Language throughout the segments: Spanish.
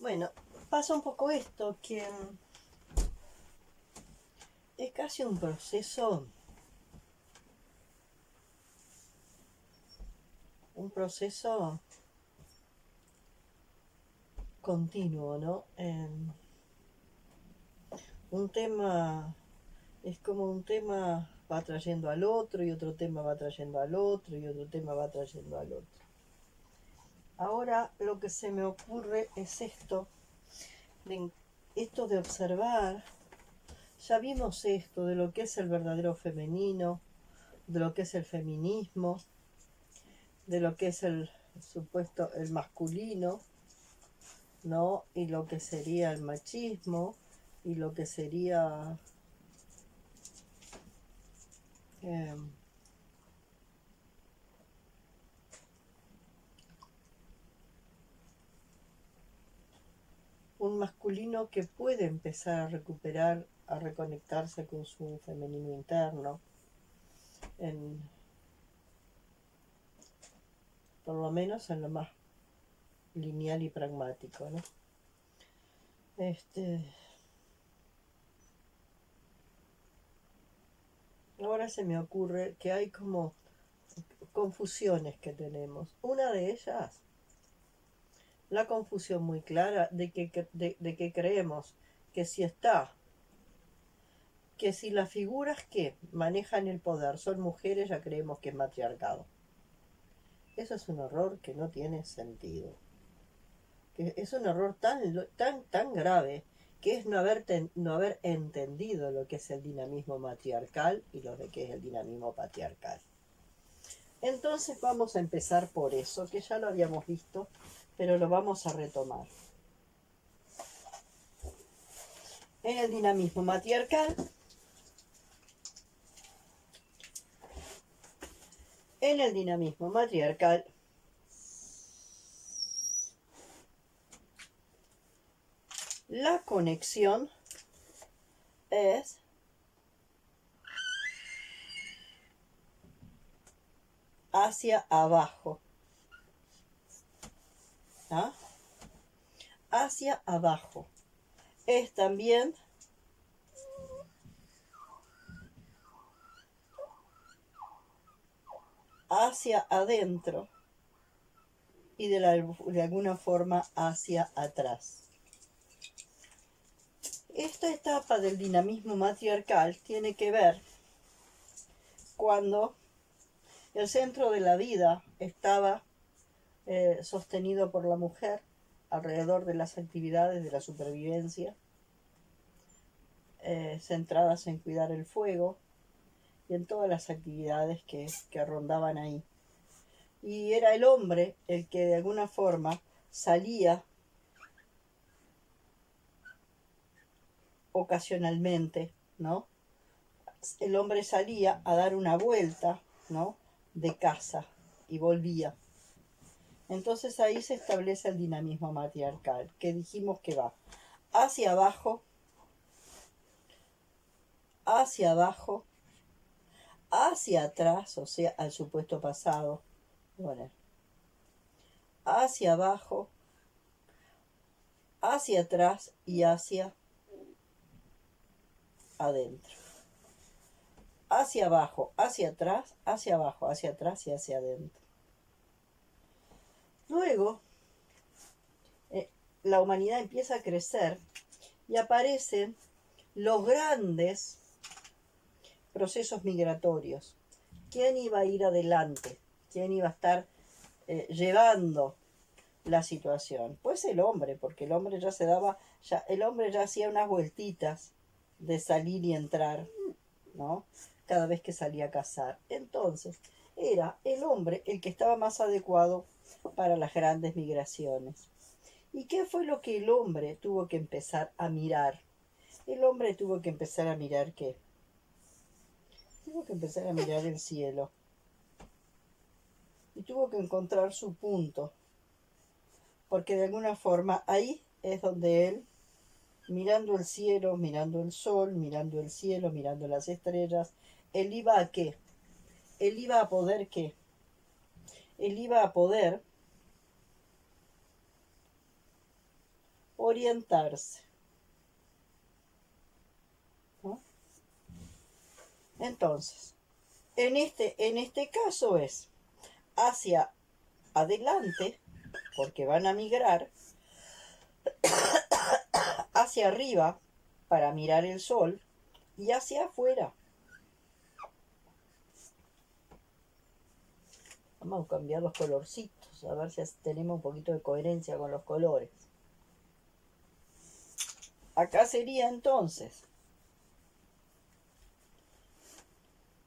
Bueno, pasa un poco esto, que es casi un proceso continuo, ¿no? Un tema, es como un tema va trayendo al otro y otro tema va trayendo al otro y otro tema va trayendo al otro. Ahora lo que se me ocurre es esto de observar. Ya vimos esto de lo que es el verdadero femenino, de lo que es el feminismo, de lo que es el supuesto el masculino, ¿no? Y lo que sería el machismo y lo que sería eh, un masculino que puede empezar a recuperar, a reconectarse con su femenino interno, en, por lo menos en lo más lineal y pragmático, ¿no? Ahora se me ocurre que hay como confusiones que tenemos. Una de ellas, la confusión muy clara de que creemos que que si las figuras que manejan el poder son mujeres, ya creemos que es matriarcado. Eso es un error que no tiene sentido. Que es un error tan grave que es no haber entendido lo que es el dinamismo matriarcal y lo de que es el dinamismo patriarcal. Entonces vamos a empezar por eso, que ya lo habíamos visto, pero lo vamos a retomar. En el dinamismo matriarcal, la conexión es hacia abajo. ¿Ah? Hacia abajo. Es también hacia adentro y de alguna forma hacia atrás. Esta etapa del dinamismo matriarcal tiene que ver cuando el centro de la vida estaba sostenido por la mujer alrededor de las actividades de la supervivencia, centradas en cuidar el fuego y en todas las actividades que rondaban ahí. Y era el hombre el que de alguna forma salía ocasionalmente, ¿no? El hombre salía a dar una vuelta, ¿no? De casa y volvía. Entonces ahí se establece el dinamismo matriarcal, que dijimos que va hacia abajo, hacia abajo, hacia atrás, o sea, al supuesto pasado, bueno, hacia abajo, hacia atrás y hacia adentro. Hacia abajo, hacia atrás, hacia abajo, hacia atrás y hacia adentro. Luego, la humanidad empieza a crecer y aparecen los grandes procesos migratorios. ¿Quién iba a ir adelante? ¿Quién iba a estar llevando la situación? Pues el hombre, porque el hombre el hombre ya hacía unas vueltitas de salir y entrar, ¿no? Cada vez que salía a cazar. Entonces, era el hombre el que estaba más adecuado para las grandes migraciones. ¿Y qué fue lo que el hombre tuvo que empezar a mirar? El hombre tuvo que empezar a mirar ¿qué? Tuvo que empezar a mirar el cielo. Y tuvo que encontrar su punto. Porque de alguna forma ahí es donde él, mirando el cielo, mirando el sol, mirando el cielo, mirando las estrellas, él iba a ¿qué? Él iba a poder ¿qué? Él iba a poder orientarse, ¿no? Entonces, en este caso es hacia adelante, porque van a migrar, hacia arriba para mirar el sol y hacia afuera. Vamos a cambiar los colorcitos, a ver si tenemos un poquito de coherencia con los colores. Acá sería entonces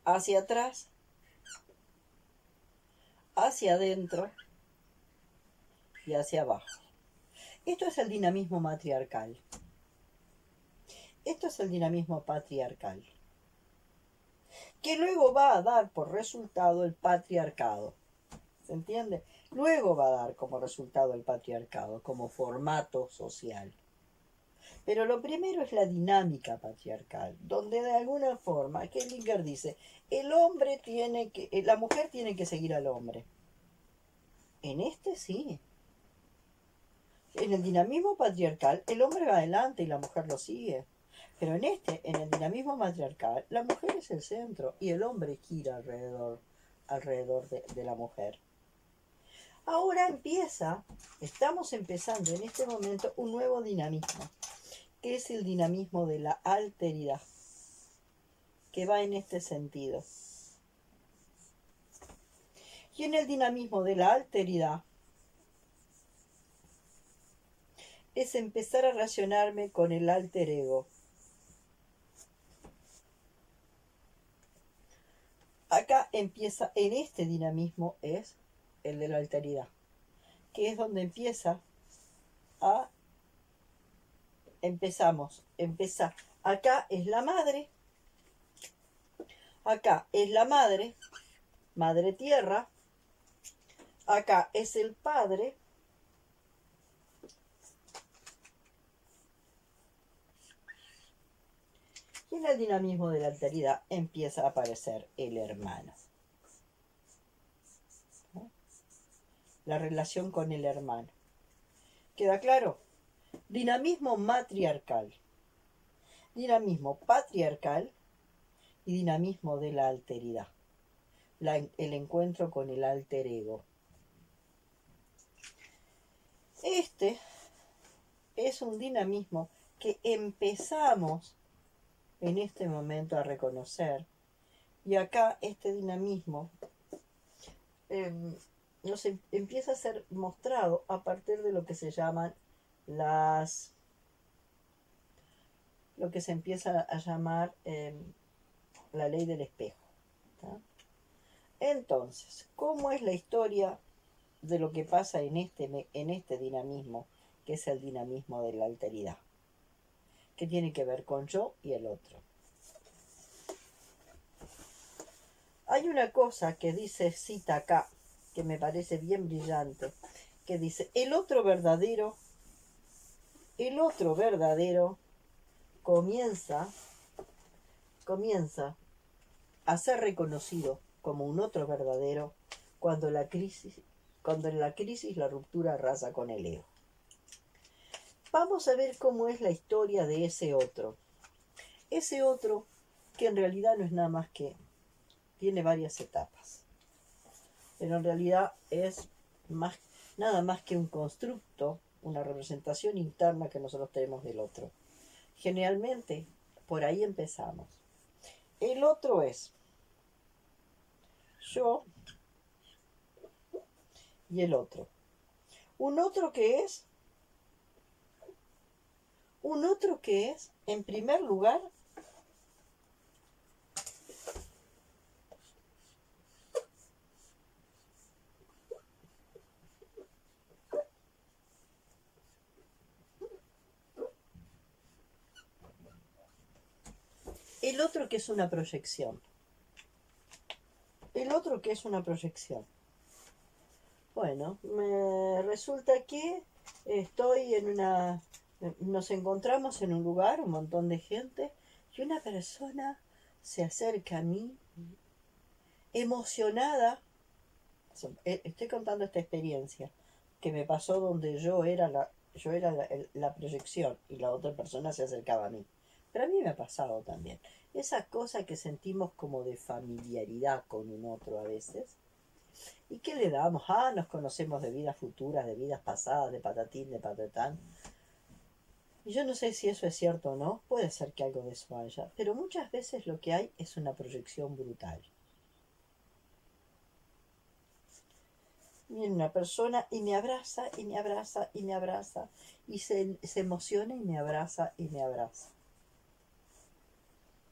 hacia atrás, hacia adentro y hacia abajo. Esto es el dinamismo matriarcal. Esto es el dinamismo patriarcal, que luego va a dar por resultado el patriarcado. ¿Se entiende? Luego va a dar como resultado el patriarcado, como formato social. Pero lo primero es la dinámica patriarcal, donde de alguna forma, Kellinger dice, la mujer tiene que seguir al hombre. En este sí. En el dinamismo patriarcal, el hombre va adelante y la mujer lo sigue. Pero en el dinamismo matriarcal, la mujer es el centro y el hombre gira alrededor de la mujer. Ahora estamos empezando en este momento un nuevo dinamismo, que es el dinamismo de la alteridad, que va en este sentido. Y en el dinamismo de la alteridad es empezar a relacionarme con el alter ego. Acá empieza, en este dinamismo es el de la alteridad, que es donde empieza. Acá es la madre, madre tierra, acá es el padre, y en el dinamismo de la alteridad empieza a aparecer el hermano. ¿No? La relación con el hermano. ¿Queda claro? Dinamismo matriarcal, dinamismo patriarcal y dinamismo de la alteridad. El encuentro con el alter ego. Este es un dinamismo que empezamos en este momento a reconocer, y acá este dinamismo nos empieza a ser mostrado a partir de lo que se llaman lo que se empieza a llamar la ley del espejo. ¿Tá? Entonces, ¿cómo es la historia de lo que pasa en este dinamismo, que es el dinamismo de la alteridad, que tiene que ver con yo y el otro? Hay una cosa que cita acá, que me parece bien brillante, que dice, el otro verdadero comienza a ser reconocido como un otro verdadero cuando en la crisis la ruptura arrasa con el ego. Vamos a ver cómo es la historia de ese otro. Ese otro que en realidad no es nada más que, tiene varias etapas, pero en realidad es nada más que un constructo, una representación interna que nosotros tenemos del otro. Generalmente, por ahí empezamos. El otro es yo y el otro. Un otro que es, en primer lugar, el otro que es una proyección. El otro que es una proyección. Bueno, me resulta que nos encontramos en un lugar, un montón de gente, y una persona se acerca a mí, emocionada. Estoy contando esta experiencia que me pasó donde yo era yo era la proyección y la otra persona se acercaba a mí. Pero a mí me ha pasado también. Esa cosa que sentimos como de familiaridad con un otro a veces. ¿Y qué le damos? Ah, nos conocemos de vidas futuras, de vidas pasadas, de patatín, de patatán. Y yo no sé si eso es cierto o no, puede ser que algo de eso haya, pero muchas veces lo que hay es una proyección brutal. Viene una persona y me abraza, y me abraza, y me abraza, y se emociona y me abraza, y me abraza.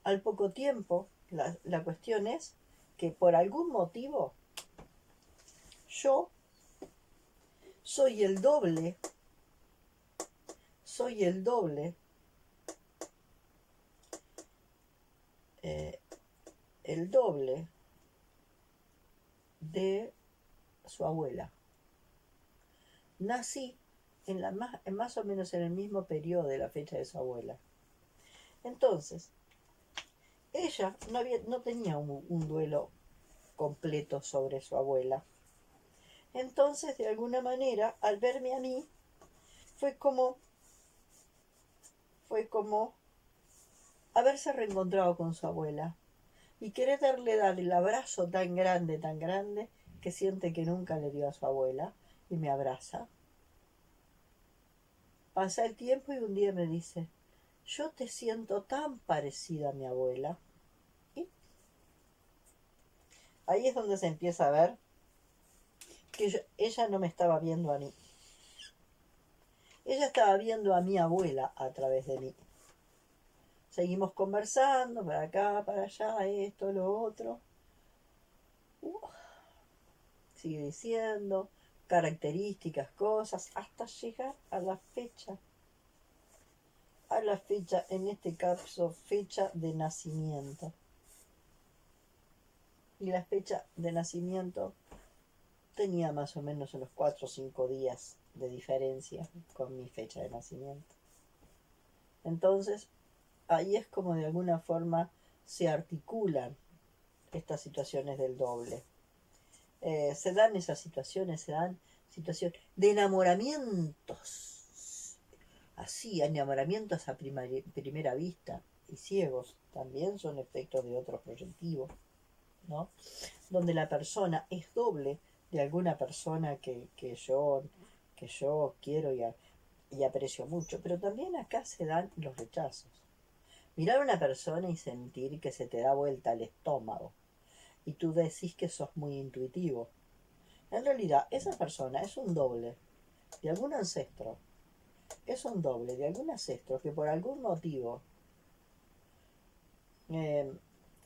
Al poco tiempo, la cuestión es que por algún motivo yo soy el doble, soy el doble, eh, el doble de su abuela. Nací en más o menos en el mismo periodo de la fecha de su abuela. Entonces, ella no tenía un duelo completo sobre su abuela. Entonces, de alguna manera, al verme a mí, fue como, fue como haberse reencontrado con su abuela y querer darle el abrazo tan grande, que siente que nunca le dio a su abuela y me abraza. Pasa el tiempo y un día me dice, yo te siento tan parecida a mi abuela. Y ahí es donde se empieza a ver que ella no me estaba viendo a mí. Ella estaba viendo a mi abuela a través de mí. Seguimos conversando, para acá, para allá, esto, lo otro. Sigue diciendo características, cosas, hasta llegar a la fecha, en este caso, fecha de nacimiento. Y la fecha de nacimiento tenía más o menos unos 4 o 5 días de diferencia con mi fecha de nacimiento. Entonces, ahí es como de alguna forma se articulan estas situaciones del doble. Se dan esas situaciones, se dan situaciones de enamoramientos, así, enamoramientos a primera vista, y ciegos, también son efectos de otros proyectivos, ¿no? Donde la persona es doble de alguna persona que yo quiero y aprecio mucho, pero también acá se dan los rechazos. Mirar a una persona y sentir que se te da vuelta el estómago y tú decís que sos muy intuitivo. En realidad, esa persona es un doble de algún ancestro. Es un doble de algún ancestro que por algún motivo eh,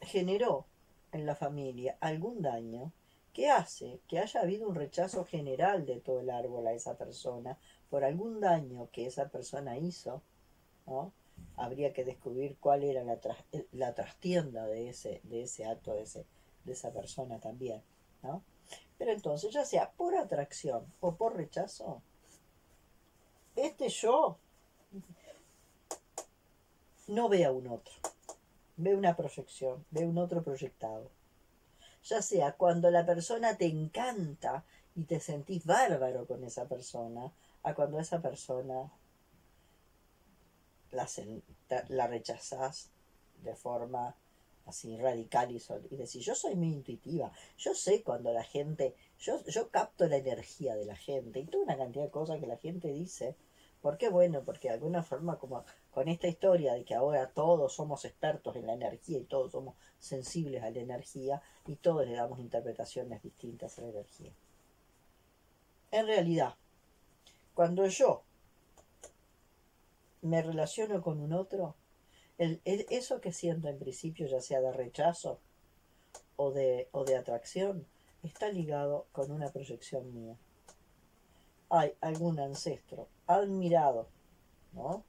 generó en la familia algún daño que hace que haya habido un rechazo general de todo el árbol a esa persona por algún daño que esa persona hizo, ¿no? Habría que descubrir cuál era la trastienda de ese acto de esa persona también, ¿no? Pero entonces, ya sea por atracción o por rechazo, este yo no ve a un otro, ve una proyección, ve un otro proyectado. Ya sea cuando la persona te encanta y te sentís bárbaro con esa persona, a cuando esa persona la, la rechazás de forma así radical y decir, yo soy muy intuitiva, yo sé cuando la gente, yo capto la energía de la gente y toda una cantidad de cosas que la gente dice. ¿Por qué? Bueno, porque de alguna forma como con esta historia de que ahora todos somos expertos en la energía y todos somos sensibles a la energía y todos le damos interpretaciones distintas a la energía. En realidad, cuando yo me relaciono con un otro, eso que siento en principio, ya sea de rechazo o de atracción, está ligado con una proyección mía. Hay algún ancestro admirado, ¿no?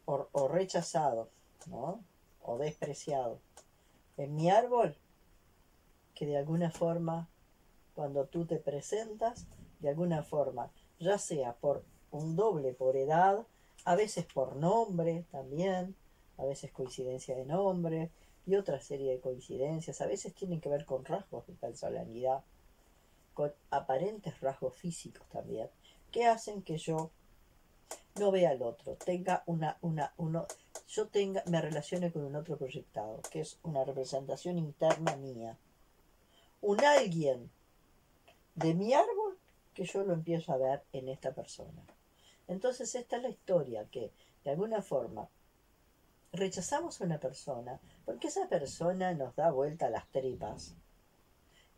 O rechazado, ¿no? O despreciado en mi árbol, que de alguna forma, cuando tú te presentas, de alguna forma, ya sea por un doble por edad, a veces por nombre también, a veces coincidencia de nombre y otra serie de coincidencias, a veces tienen que ver con rasgos de personalidad, con aparentes rasgos físicos también, que hacen que yo no vea al otro, tenga me relacione con un otro proyectado, que es una representación interna mía. Un alguien de mi árbol que yo lo empiezo a ver en esta persona. Entonces esta es la historia que, de alguna forma, rechazamos a una persona porque esa persona nos da vuelta a las tripas.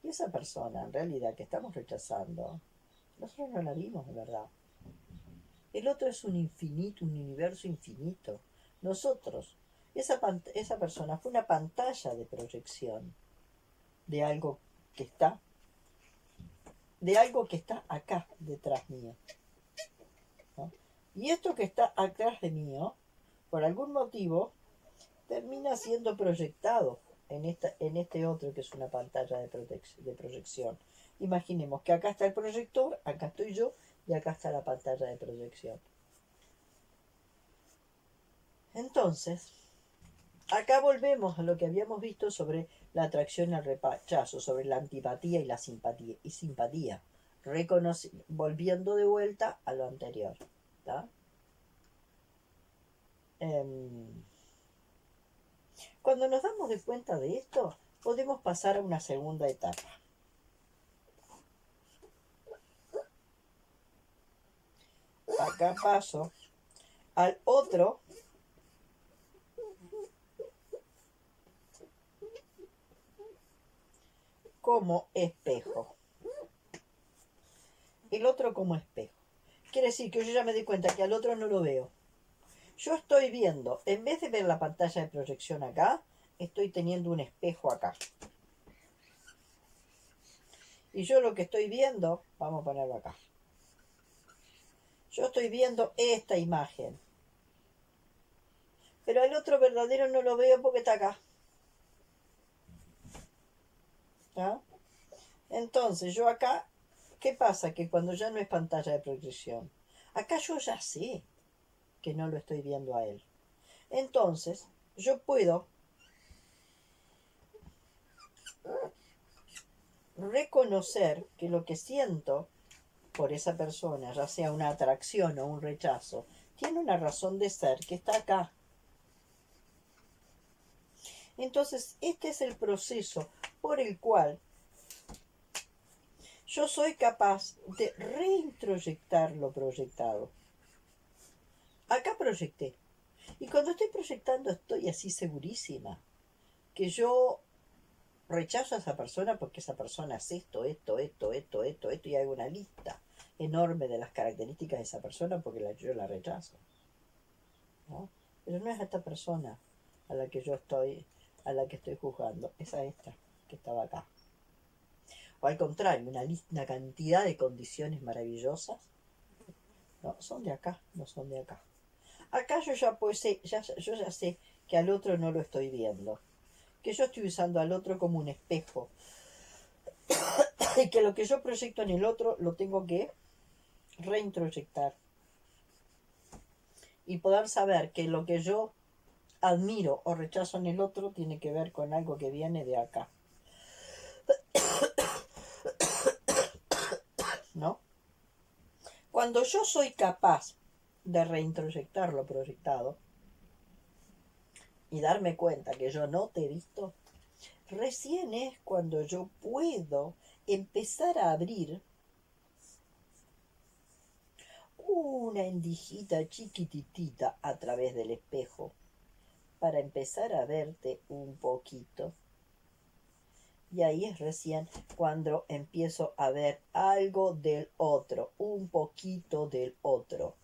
Y esa persona, en realidad, que estamos rechazando, nosotros no la vimos de verdad. El otro es un infinito, un universo infinito. Nosotros, esa persona fue una pantalla de proyección de algo que está, acá detrás mío, ¿no? Y esto que está atrás de mío, por algún motivo, termina siendo proyectado en este otro que es una pantalla de proyección. Imaginemos que acá está el proyector, acá estoy yo y acá está la pantalla de proyección. Entonces, acá volvemos a lo que habíamos visto sobre la atracción al rechazo, sobre la antipatía y la simpatía, volviendo de vuelta a lo anterior. ¿Tá? Cuando nos damos de cuenta de esto, podemos pasar a una segunda etapa. Acá paso al otro como espejo. El otro como espejo. Quiere decir que yo ya me di cuenta que al otro no lo veo. Yo estoy viendo, en vez de ver la pantalla de proyección acá, estoy teniendo un espejo acá. Y yo lo que estoy viendo, vamos a ponerlo acá. Yo estoy viendo esta imagen. Pero el otro verdadero no lo veo porque está acá. ¿Ah? Entonces yo acá, ¿qué pasa? Que cuando ya no es pantalla de proyección, acá yo ya sé que no lo estoy viendo a él. Entonces yo puedo reconocer que lo que siento por esa persona, ya sea una atracción o un rechazo, tiene una razón de ser que está acá. Entonces, este es el proceso por el cual yo soy capaz de reintroyectar lo proyectado. Acá proyecté. Y cuando estoy proyectando estoy así segurísima que yo rechazo a esa persona porque esa persona es esto, y hago una lista enorme de las características de esa persona porque yo la rechazo, ¿no? Pero no es a esta persona a la que a la que estoy juzgando, es a esta que estaba acá. O al contrario, una cantidad de condiciones maravillosas, ¿no? Son de acá, no son de acá. Acá yo yo ya sé que al otro no lo estoy viendo, que yo estoy usando al otro como un espejo, y que lo que yo proyecto en el otro lo tengo que reintroyectar. Y poder saber que lo que yo admiro o rechazo en el otro tiene que ver con algo que viene de acá. ¿No? Cuando yo soy capaz de reintroyectar lo proyectado y darme cuenta que yo no te he visto, recién es cuando yo puedo empezar a abrir una endijita chiquititita a través del espejo para empezar a verte un poquito. Y ahí es recién cuando empiezo a ver algo del otro, un poquito del otro,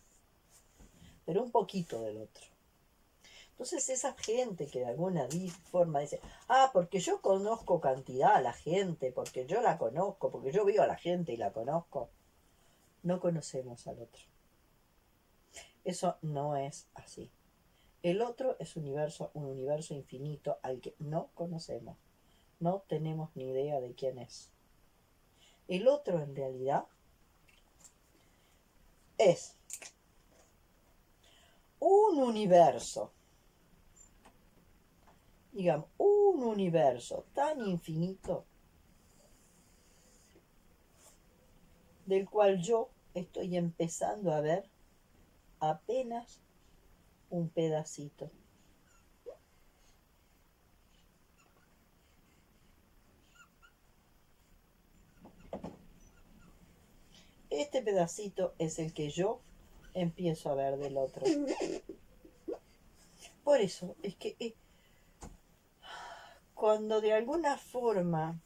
pero un poquito del otro. Entonces esa gente que de alguna forma dice, porque yo conozco cantidad a la gente, porque yo la conozco, porque yo veo a la gente y la conozco, no conocemos al otro. Eso no es así. El otro es un universo infinito al que no conocemos. No tenemos ni idea de quién es. El otro en realidad es un universo, digamos, un universo tan infinito del cual yo estoy empezando a ver apenas un pedacito. Este pedacito es el que yo empiezo a ver del otro. Por eso es que cuando de alguna forma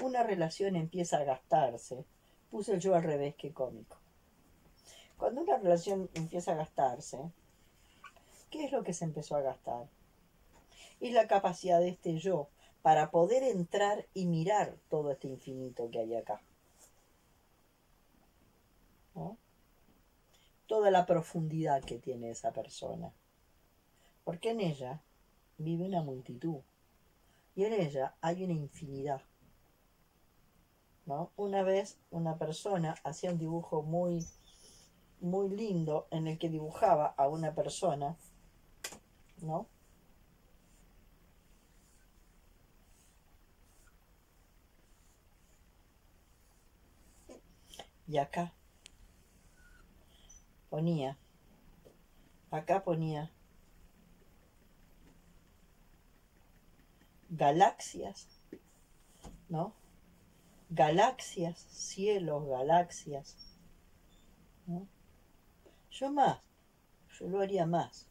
una relación empieza a gastarse, puse el yo al revés, que cómico. Cuando una relación empieza a gastarse, ¿qué es lo que se empezó a gastar? Es la capacidad de este yo para poder entrar y mirar todo este infinito que hay acá, ¿no? Toda la profundidad que tiene esa persona. Porque en ella vive una multitud y en ella hay una infinidad, ¿no? Una vez una persona hacía un dibujo muy, muy lindo en el que dibujaba a una persona, ¿no? Y ponía, acá ponía galaxias, ¿no? Galaxias, cielos, galaxias, ¿no? Yo lo haría más.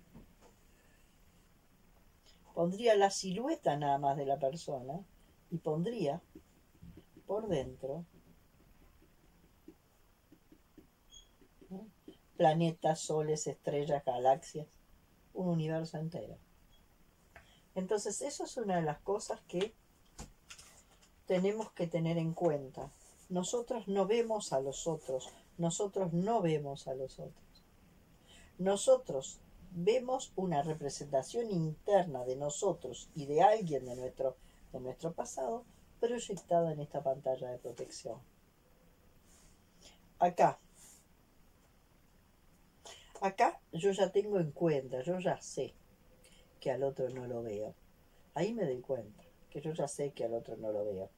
Pondría la silueta nada más de la persona y pondría por dentro, ¿no? Planetas, soles, estrellas, galaxias, un universo entero. Entonces, eso es una de las cosas que tenemos que tener en cuenta. Nosotros no vemos a los otros, nosotros no vemos a los otros. Nosotros vemos una representación interna de nosotros y de alguien de nuestro pasado proyectada en esta pantalla de protección. Acá yo ya tengo en cuenta, yo ya sé que al otro no lo veo. Ahí me doy cuenta que yo ya sé que al otro no lo veo.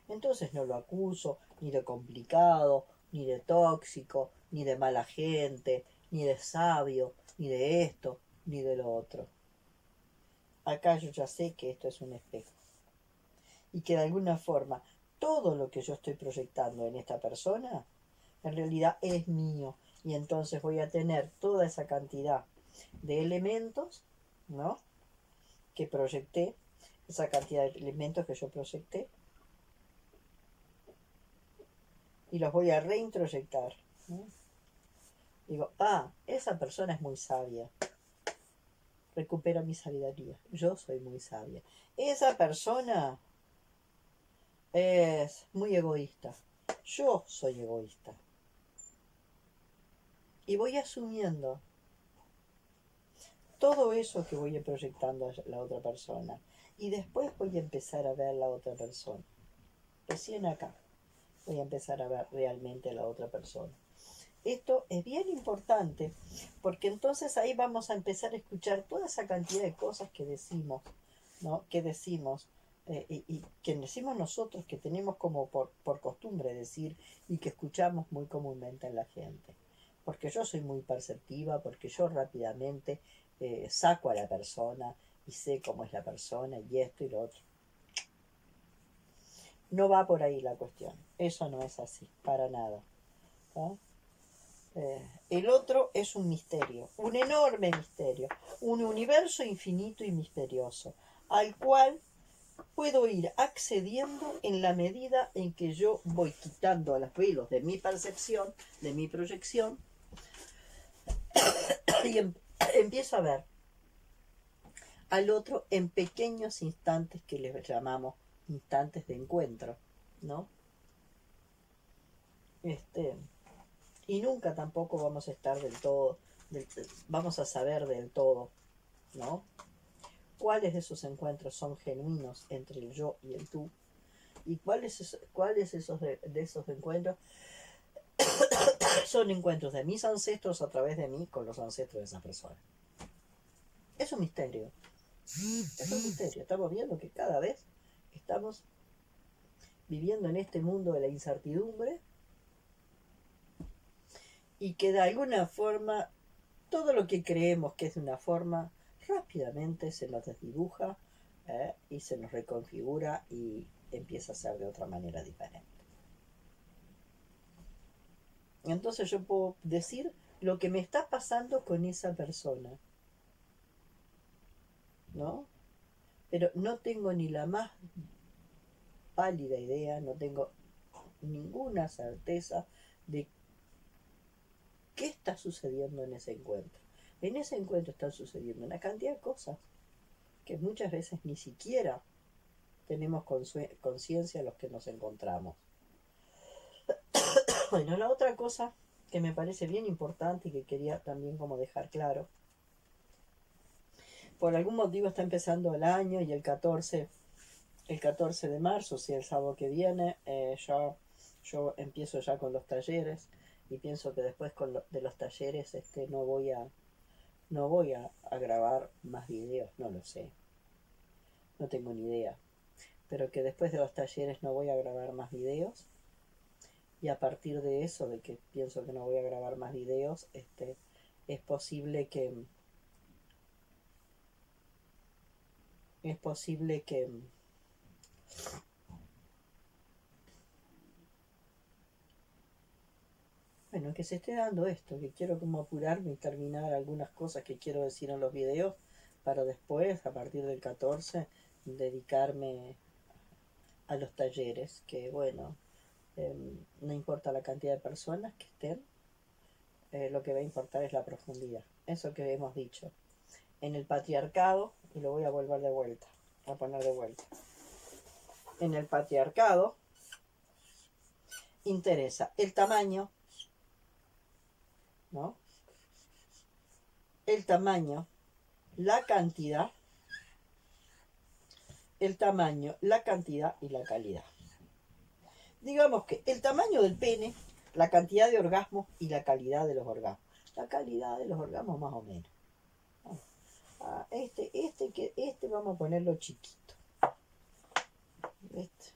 Entonces no lo acuso ni de complicado, ni de tóxico, ni de mala gente, ni de sabio, ni de esto, ni de lo otro. Acá yo ya sé que esto es un espejo. Y que de alguna forma todo lo que yo estoy proyectando en esta persona en realidad es mío. Y entonces voy a tener toda esa cantidad de elementos, ¿no? Que proyecté, esa cantidad de elementos que yo proyecté, y los voy a reintroyectar, ¿no? Digo, esa persona es muy sabia. Recupero mi sabiduría. Yo soy muy sabia. Esa persona es muy egoísta. Yo soy egoísta. Y voy asumiendo todo eso que voy proyectando a la otra persona. Y después voy a empezar a ver la otra persona. Recién acá voy a empezar a ver realmente a la otra persona. Esto es bien importante porque entonces ahí vamos a empezar a escuchar toda esa cantidad de cosas que decimos, ¿no? Que decimos y que decimos nosotros, que tenemos como por costumbre decir y que escuchamos muy comúnmente en la gente. Porque yo soy muy perceptiva, porque yo rápidamente saco a la persona y sé cómo es la persona y esto y lo otro. No va por ahí la cuestión. Eso no es así, para nada, ¿no? El otro es un misterio, un enorme misterio, un universo infinito y misterioso, al cual puedo ir accediendo en la medida en que yo voy quitando a los velos de mi percepción, de mi proyección, y empiezo a ver al otro en pequeños instantes que les llamamos instantes de encuentro, ¿no? Y nunca tampoco vamos a estar del todo, vamos a saber del todo, ¿no? Cuáles de esos encuentros son genuinos entre el yo y el tú, y cuáles de esos encuentros son encuentros de mis ancestros a través de mí con los ancestros de esa persona. Es un misterio, es un misterio. Estamos viendo que cada vez estamos viviendo en este mundo de la incertidumbre y que de alguna forma todo lo que creemos que es de una forma rápidamente se nos desdibuja y se nos reconfigura y empieza a ser de otra manera diferente. Entonces yo puedo decir lo que me está pasando con esa persona, ¿no? Pero no tengo ni la más pálida idea, no tengo ninguna certeza de qué está sucediendo en ese encuentro. En ese encuentro están sucediendo una cantidad de cosas que muchas veces ni siquiera tenemos conciencia de los que nos encontramos. Bueno, la otra cosa que me parece bien importante y que quería también como dejar claro, por algún motivo está empezando el año y el 14 de marzo, o sea, el sábado que viene, yo empiezo ya con los talleres y pienso que después de los talleres no voy a grabar más videos, no lo sé, no tengo ni idea, pero que después de los talleres no voy a grabar más videos y a partir de eso, de que pienso que no voy a grabar más videos, es posible que es posible que bueno, que se esté dando esto, que quiero como apurarme y terminar algunas cosas que quiero decir en los videos para después, a partir del 14, dedicarme a los talleres, que bueno, no importa la cantidad de personas que estén, lo que va a importar es la profundidad. Eso que hemos dicho. En el patriarcado, y lo voy a volver de vuelta, a poner de vuelta. En el patriarcado interesa el tamaño, ¿no? El tamaño, la cantidad, la cantidad y la calidad. Digamos que el tamaño del pene, la cantidad de orgasmos y la calidad de los orgasmos. La calidad de los orgasmos más o menos. Este vamos a ponerlo chiquito.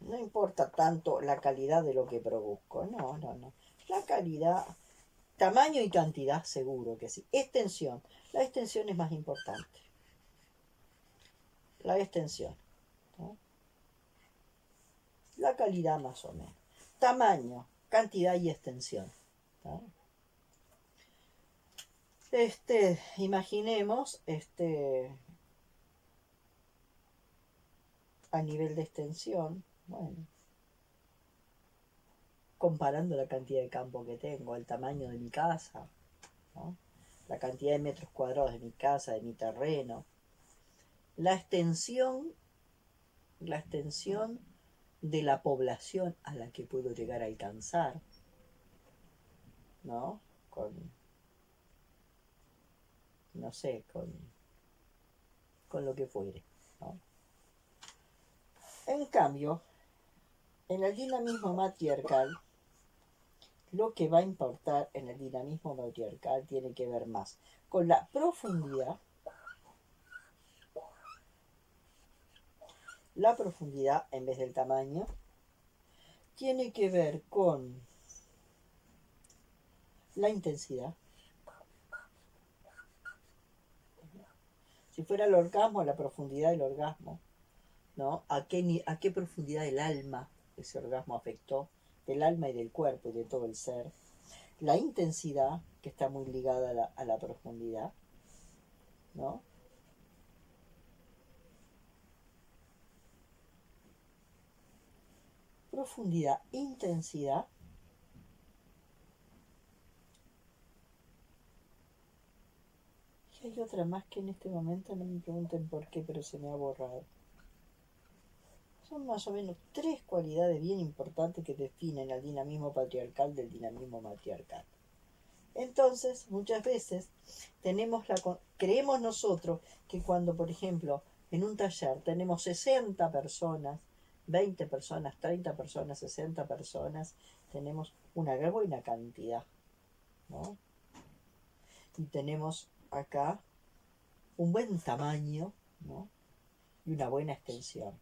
No importa tanto la calidad de lo que produzco. No. La calidad, tamaño y cantidad seguro que sí. Extensión. La extensión es más importante. La extensión, ¿no? La calidad más o menos. Tamaño, cantidad y extensión, ¿no? Imaginemos, a nivel de extensión, bueno, comparando la cantidad de campo que tengo, el tamaño de mi casa, ¿no? La cantidad de metros cuadrados de mi casa, de mi terreno, la extensión de la población a la que puedo llegar a alcanzar, ¿no? No sé, con lo que fuere, ¿no? En cambio, en el dinamismo matriarcal, lo que va a importar en el dinamismo matriarcal tiene que ver más con la profundidad en vez del tamaño, tiene que ver con la intensidad. Si fuera el orgasmo, la profundidad del orgasmo, ¿no? ¿A qué profundidad del alma ese orgasmo afectó? Del alma y del cuerpo y de todo el ser. La intensidad, que está muy ligada a la profundidad, ¿no? Profundidad, intensidad. Y hay otra más que en este momento no me pregunten por qué, pero se me ha borrado. Son más o menos 3 cualidades bien importantes que definen al dinamismo patriarcal del dinamismo matriarcal. Entonces, muchas veces creemos nosotros que cuando, por ejemplo, en un taller tenemos 60 personas, 20 personas, 30 personas, 60 personas, tenemos una buena cantidad, ¿no? Y tenemos acá un buen tamaño, ¿no? Y una buena extensión.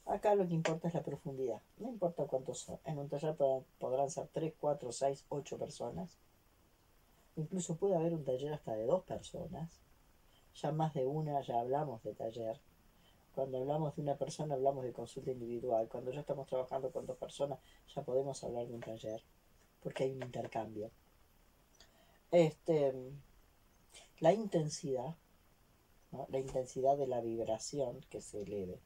Acá lo que importa es la profundidad. No importa cuántos son. En un taller podrán ser 3, 4, 6, 8 personas. Incluso puede haber un taller hasta de 2 personas. Ya más de una, ya hablamos de taller. Cuando hablamos de una persona, hablamos de consulta individual. Cuando ya estamos trabajando con 2 personas, ya podemos hablar de un taller, porque hay un intercambio. La intensidad, ¿no? La intensidad de la vibración que se eleve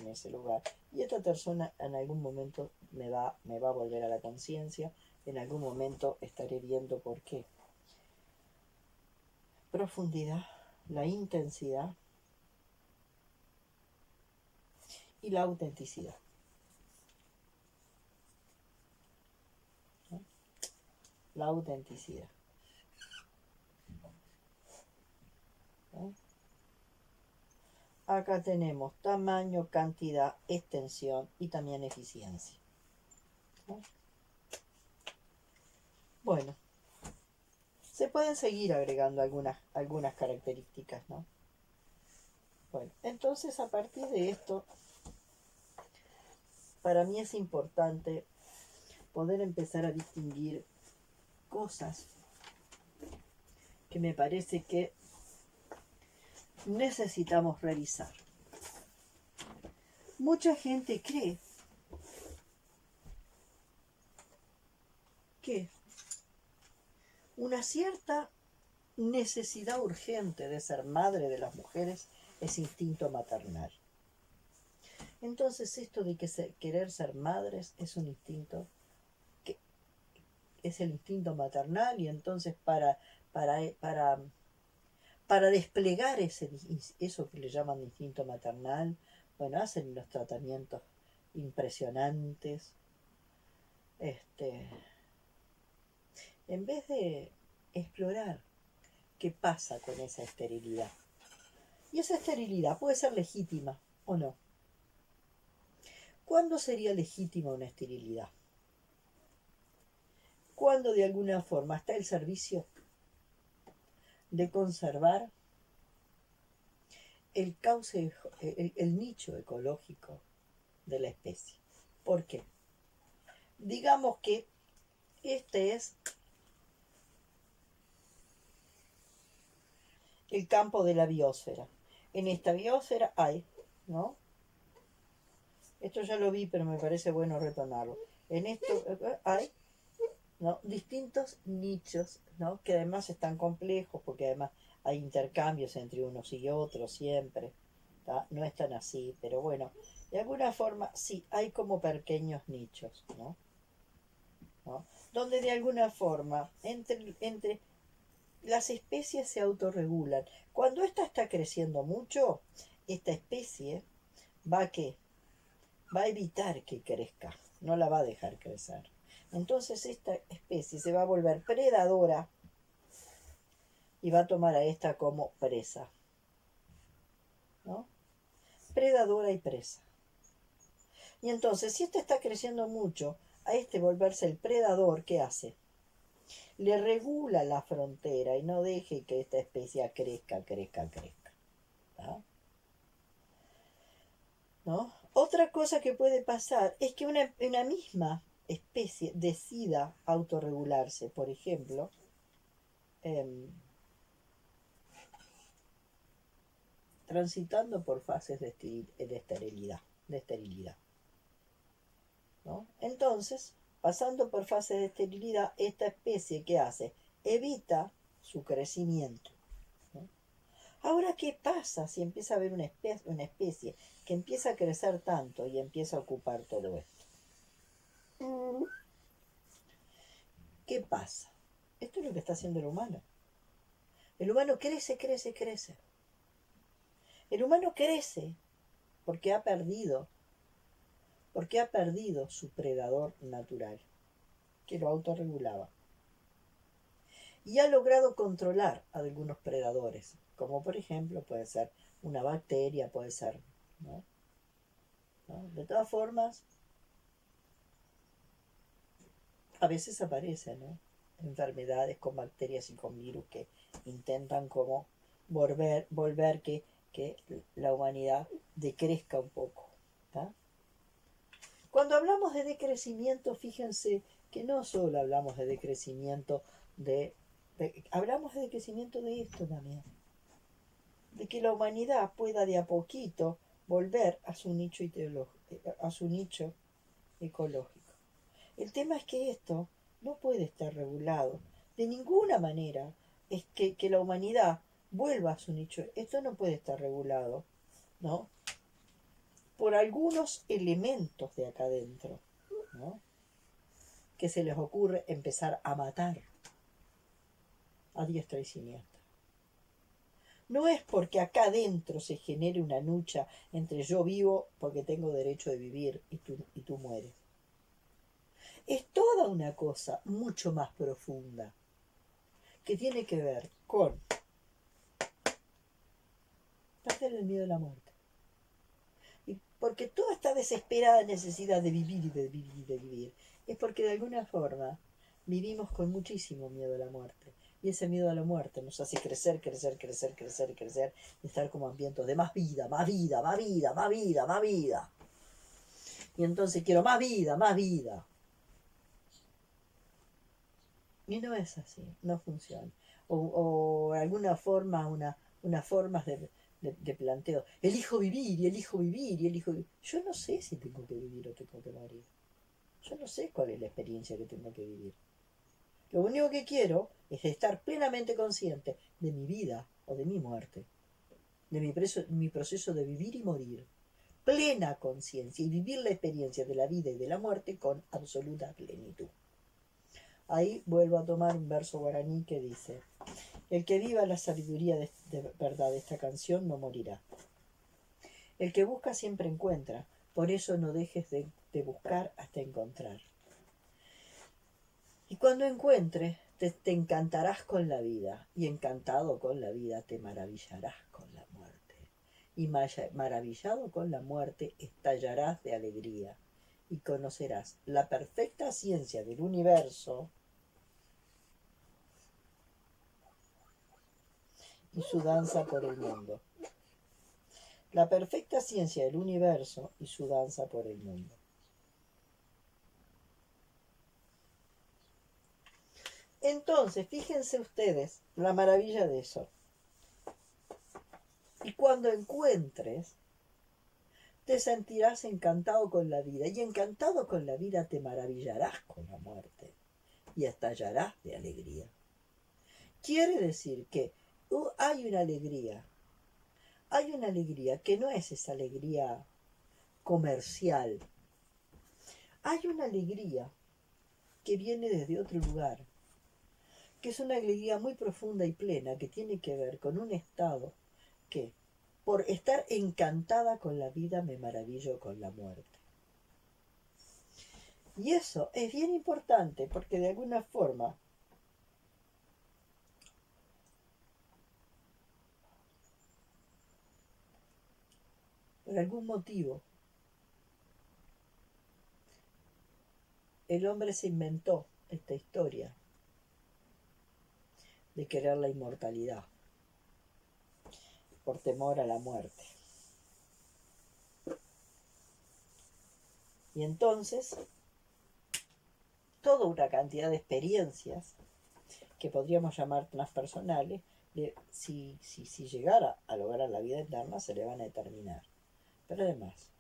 en ese lugar. Y esta persona en algún momento me va a volver a la conciencia. En algún momento estaré viendo por qué. Profundidad, la intensidad y la autenticidad, ¿no? La autenticidad, ¿no? Acá tenemos tamaño, cantidad, extensión y también eficiencia, ¿no? Bueno, se pueden seguir agregando algunas características, ¿no? Bueno, entonces a partir de esto, para mí es importante poder empezar a distinguir cosas que me parece que necesitamos revisar. Mucha gente cree que una cierta necesidad urgente de ser madre de las mujeres es instinto maternal. Entonces esto de que querer ser madres es un instinto, que es el instinto maternal, y entonces para desplegar eso que le llaman instinto maternal, bueno, hacen unos tratamientos impresionantes, en vez de explorar qué pasa con esa esterilidad. Y esa esterilidad puede ser legítima o no. ¿Cuándo sería legítima una esterilidad? Cuando de alguna forma está el servicio de conservar el cauce, el nicho ecológico de la especie. ¿Por qué? Digamos que este es el campo de la biosfera. En esta biosfera hay, ¿no? Esto ya lo vi, pero me parece bueno retomarlo. En esto hay, ¿no?, distintos nichos, ¿no?, que además están complejos, porque además hay intercambios entre unos y otros siempre, ¿tá? No es tan así, pero bueno, de alguna forma sí, hay como pequeños nichos, ¿no? ¿No? Donde de alguna forma entre las especies se autorregulan. Cuando esta está creciendo mucho, esta especie va a ¿qué? Va a evitar que crezca, no la va a dejar crecer. Entonces esta especie se va a volver predadora y va a tomar a esta como presa, ¿no? Predadora y presa. Y entonces, si esta está creciendo mucho, a este volverse el predador, ¿qué hace? Le regula la frontera y no deje que esta especie crezca. ¿No? Otra cosa que puede pasar es que una misma especie decida autorregularse. Por ejemplo, transitando por fases de esterilidad. ¿No? Entonces, pasando por fases de esterilidad, esta especie, ¿qué hace? Evita su crecimiento, ¿no? Ahora, ¿qué pasa si empieza a haber una especie que empieza a crecer tanto y empieza a ocupar todo esto? ¿Qué pasa? Esto es lo que está haciendo el humano. El humano crece. El humano crece porque ha perdido su predador natural, que lo autorregulaba. Y ha logrado controlar a algunos predadores, como por ejemplo puede ser una bacteria, puede ser, ¿no? ¿No? De todas formas, a veces aparecen, ¿no?, enfermedades con bacterias y con virus que intentan como volver que la humanidad decrezca un poco, ¿tá? Cuando hablamos de decrecimiento, fíjense que no solo hablamos de decrecimiento de hablamos de crecimiento de esto también, de que la humanidad pueda de a poquito volver a su nicho a su nicho ecológico. El tema es que esto no puede estar regulado. De ninguna manera es que la humanidad vuelva a su nicho. Esto no puede estar regulado, ¿no? Por algunos elementos de acá adentro, ¿no? Que se les ocurre empezar a matar a diestra y siniestra. No es porque acá adentro se genere una lucha entre yo vivo porque tengo derecho de vivir y tú mueres. Es toda una cosa mucho más profunda que tiene que ver con perder el miedo a la muerte. Y porque toda esta desesperada necesidad de vivir y de vivir y de vivir es porque de alguna forma vivimos con muchísimo miedo a la muerte. Y ese miedo a la muerte nos hace crecer, crecer, crecer, crecer, crecer y estar como hambrientos de más vida, más vida, más vida, más vida, más vida. Y entonces quiero más vida, más vida. Y no es así, no funciona. O alguna forma, unas formas de planteo. Elijo vivir y elijo vivir y elijo vivir. Yo no sé si tengo que vivir o tengo que morir. Yo no sé cuál es la experiencia que tengo que vivir. Lo único que quiero es estar plenamente consciente de mi vida o de mi muerte, de mi proceso de vivir y morir. Plena conciencia y vivir la experiencia de la vida y de la muerte con absoluta plenitud. Ahí vuelvo a tomar un verso guaraní que dice: el que viva la sabiduría de verdad de esta canción no morirá. El que busca siempre encuentra, por eso no dejes de buscar hasta encontrar. Y cuando encuentres, te encantarás con la vida, y encantado con la vida te maravillarás con la muerte. Y maravillado con la muerte estallarás de alegría, y conocerás la perfecta ciencia del universo y su danza por el mundo. La perfecta ciencia del universo y su danza por el mundo. Entonces, fíjense ustedes la maravilla de eso. Y cuando encuentres, te sentirás encantado con la vida. Y encantado con la vida te maravillarás con la muerte. Y estallarás de alegría. Quiere decir que hay una alegría. Hay una alegría que no es esa alegría comercial. Hay una alegría que viene desde otro lugar, que es una alegría muy profunda y plena, que tiene que ver con un estado que, por estar encantada con la vida, me maravillo con la muerte. Y eso es bien importante porque de alguna forma por algún motivo el hombre se inventó esta historia de querer la inmortalidad por temor a la muerte. Y entonces, toda una cantidad de experiencias que podríamos llamar transpersonales, si llegara a lograr la vida eterna, se le van a determinar. Pero además,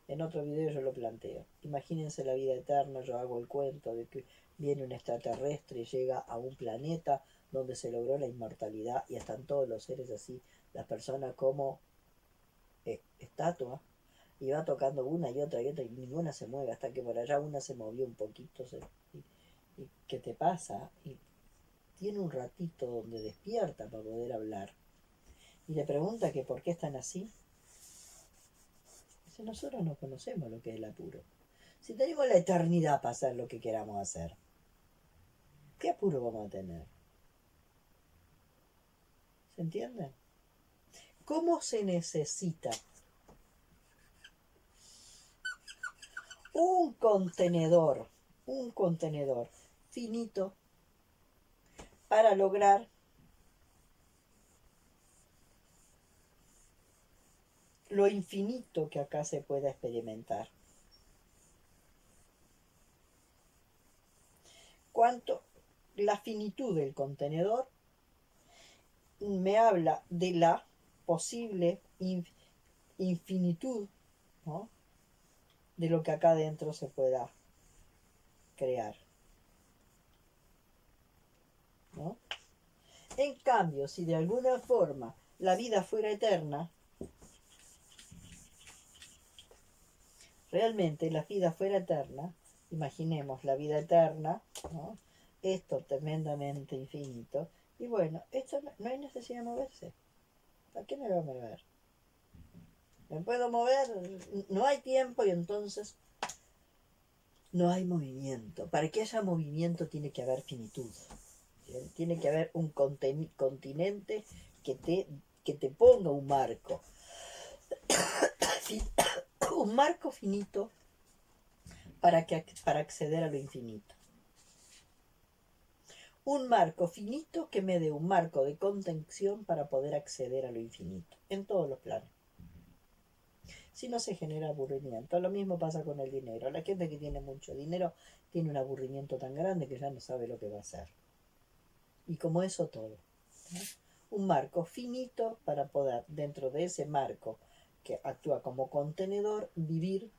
en otro video yo lo planteo. Imagínense la vida eterna, yo hago el cuento de que viene un extraterrestre y llega a un planeta donde se logró la inmortalidad y están todos los seres así, las personas como estatuas, y va tocando una y otra y otra y ninguna se mueve hasta que por allá una se movió un poquito. Y ¿qué te pasa? Y tiene un ratito donde despierta para poder hablar. Y le pregunta que por qué están así. Dice, nosotros no conocemos lo que es el apuro. Si tenemos la eternidad para hacer lo que queramos hacer, ¿qué apuro vamos a tener? ¿Se entiende? ¿Cómo se necesita un contenedor finito para lograr lo infinito que acá se pueda experimentar? ¿Cuánto? la finitud del contenedor me habla de la posible infinitud, ¿no?, de lo que acá adentro se pueda crear, ¿no? En cambio, si de alguna forma la vida fuera eterna, realmente la vida fuera eterna, imaginemos la vida eterna, ¿no?, esto tremendamente infinito, y bueno, esto no hay necesidad de moverse. ¿Para qué me voy a mover? Me puedo mover, no hay tiempo y entonces no hay movimiento. Para que haya movimiento tiene que haber finitud. Tiene que haber un continente que te ponga un marco. Un marco finito para acceder a lo infinito. Un marco finito que me dé un marco de contención para poder acceder a lo infinito, en todos los planos. Si no, se genera aburrimiento. Lo mismo pasa con el dinero. La gente que tiene mucho dinero tiene un aburrimiento tan grande que ya no sabe lo que va a hacer. Y como eso todo, ¿no? Un marco finito para poder, dentro de ese marco que actúa como contenedor, vivir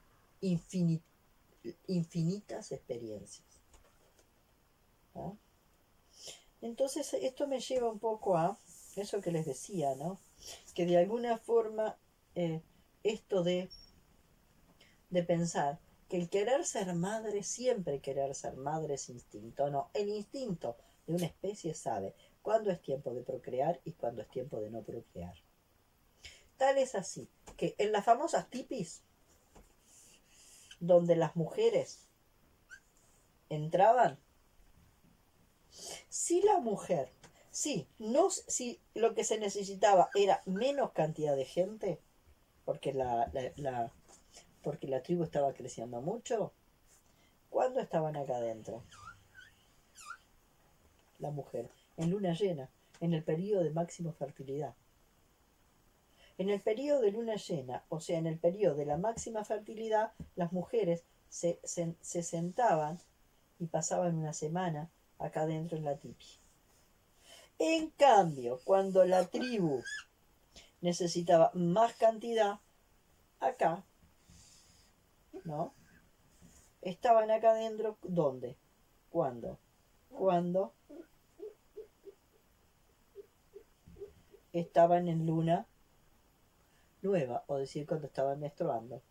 infinitas experiencias, ¿no? Entonces esto me lleva un poco a eso que les decía, ¿no? Que de alguna forma esto de pensar que el querer ser madre, siempre querer ser madre es instinto. No, el instinto de una especie sabe cuándo es tiempo de procrear y cuándo es tiempo de no procrear. Tal es así que en las famosas tipis, donde las mujeres entraban, si la mujer, si lo que se necesitaba era menos cantidad de gente, porque porque la tribu estaba creciendo mucho, ¿cuándo estaban acá adentro? La mujer, en luna llena, en el periodo de máxima fertilidad. En el periodo de luna llena, o sea, en el periodo de la máxima fertilidad, las mujeres se sentaban y pasaban una semana acá adentro en la tipi. En cambio, cuando la tribu necesitaba más cantidad, acá, ¿no? Estaban acá adentro, ¿dónde? ¿Cuándo? Cuando estaban en luna nueva, o decir, cuando estaban menstruando.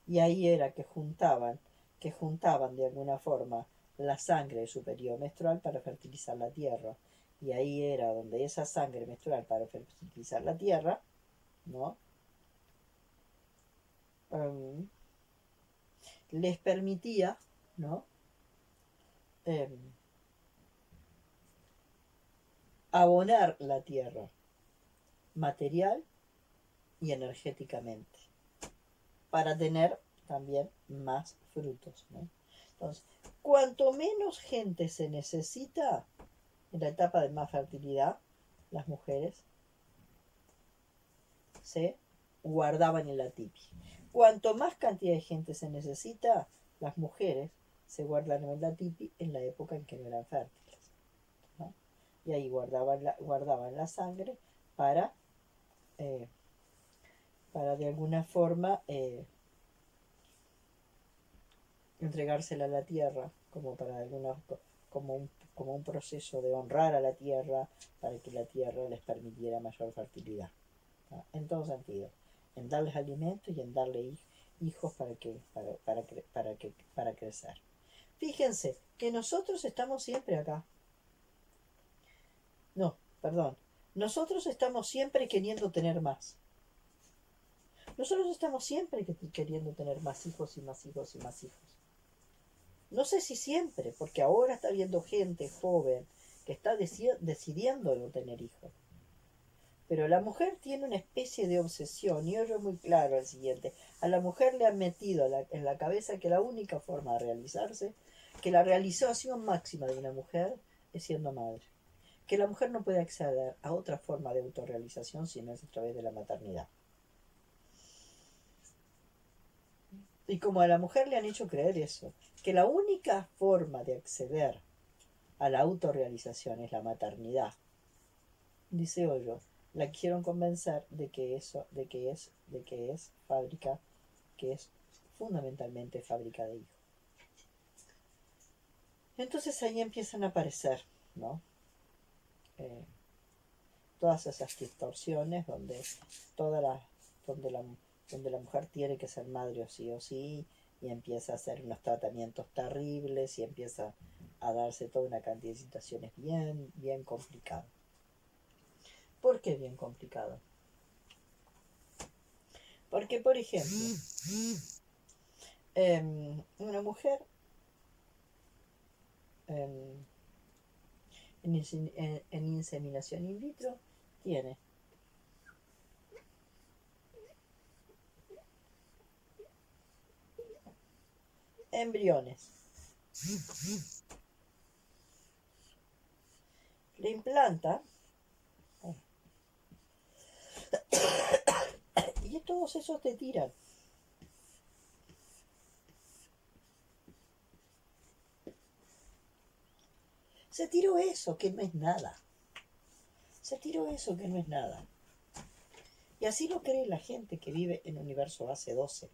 Y ahí era que juntaban de alguna forma la sangre de su periodo menstrual para fertilizar la tierra. Y ahí era donde esa sangre menstrual para fertilizar la tierra, ¿no? Les permitía, ¿no?, abonar la tierra material y energéticamente para tener también más frutos, ¿no? Entonces, cuanto menos gente se necesita en la etapa de más fertilidad, las mujeres se guardaban en la tipi. Cuanto más cantidad de gente se necesita, las mujeres se guardan en la tipi en la época en que no eran fértiles, ¿no? Y ahí guardaban la sangre para de alguna forma entregársela a la tierra, como para alguna, como un proceso de honrar a la tierra, para que la tierra les permitiera mayor fertilidad, ¿no? En todo sentido, en darles alimento y en darle hijos para crecer. Fíjense que nosotros estamos siempre acá. No, perdón. Nosotros estamos siempre queriendo tener más. Nosotros estamos siempre queriendo tener más hijos y más hijos y más hijos. No sé si siempre, porque ahora está habiendo gente joven que está decidiendo no tener hijos. Pero la mujer tiene una especie de obsesión, y hoy es muy claro el siguiente. A la mujer le han metido en la cabeza que la única forma de realizarse, que la realización máxima de una mujer es siendo madre. Que la mujer no puede acceder a otra forma de autorrealización si no es a través de la maternidad. Y como a la mujer le han hecho creer eso, que la única forma de acceder a la autorrealización es la maternidad. Dice Hoyo, la quisieron convencer de que es fábrica, que es fundamentalmente fábrica de hijos. Entonces ahí empiezan a aparecer, ¿no? Todas esas distorsiones donde la mujer tiene que ser madre o sí, y empieza a hacer unos tratamientos terribles y empieza a darse toda una cantidad de situaciones bien, bien complicadas. ¿Por qué bien complicado? Porque, por ejemplo, una mujer en inseminación in vitro tiene embriones. Le implanta y todos esos te tiran. Se tiró eso, que no es nada. Se tiró eso, que no es nada. Y así lo cree la gente que vive en universo base 12.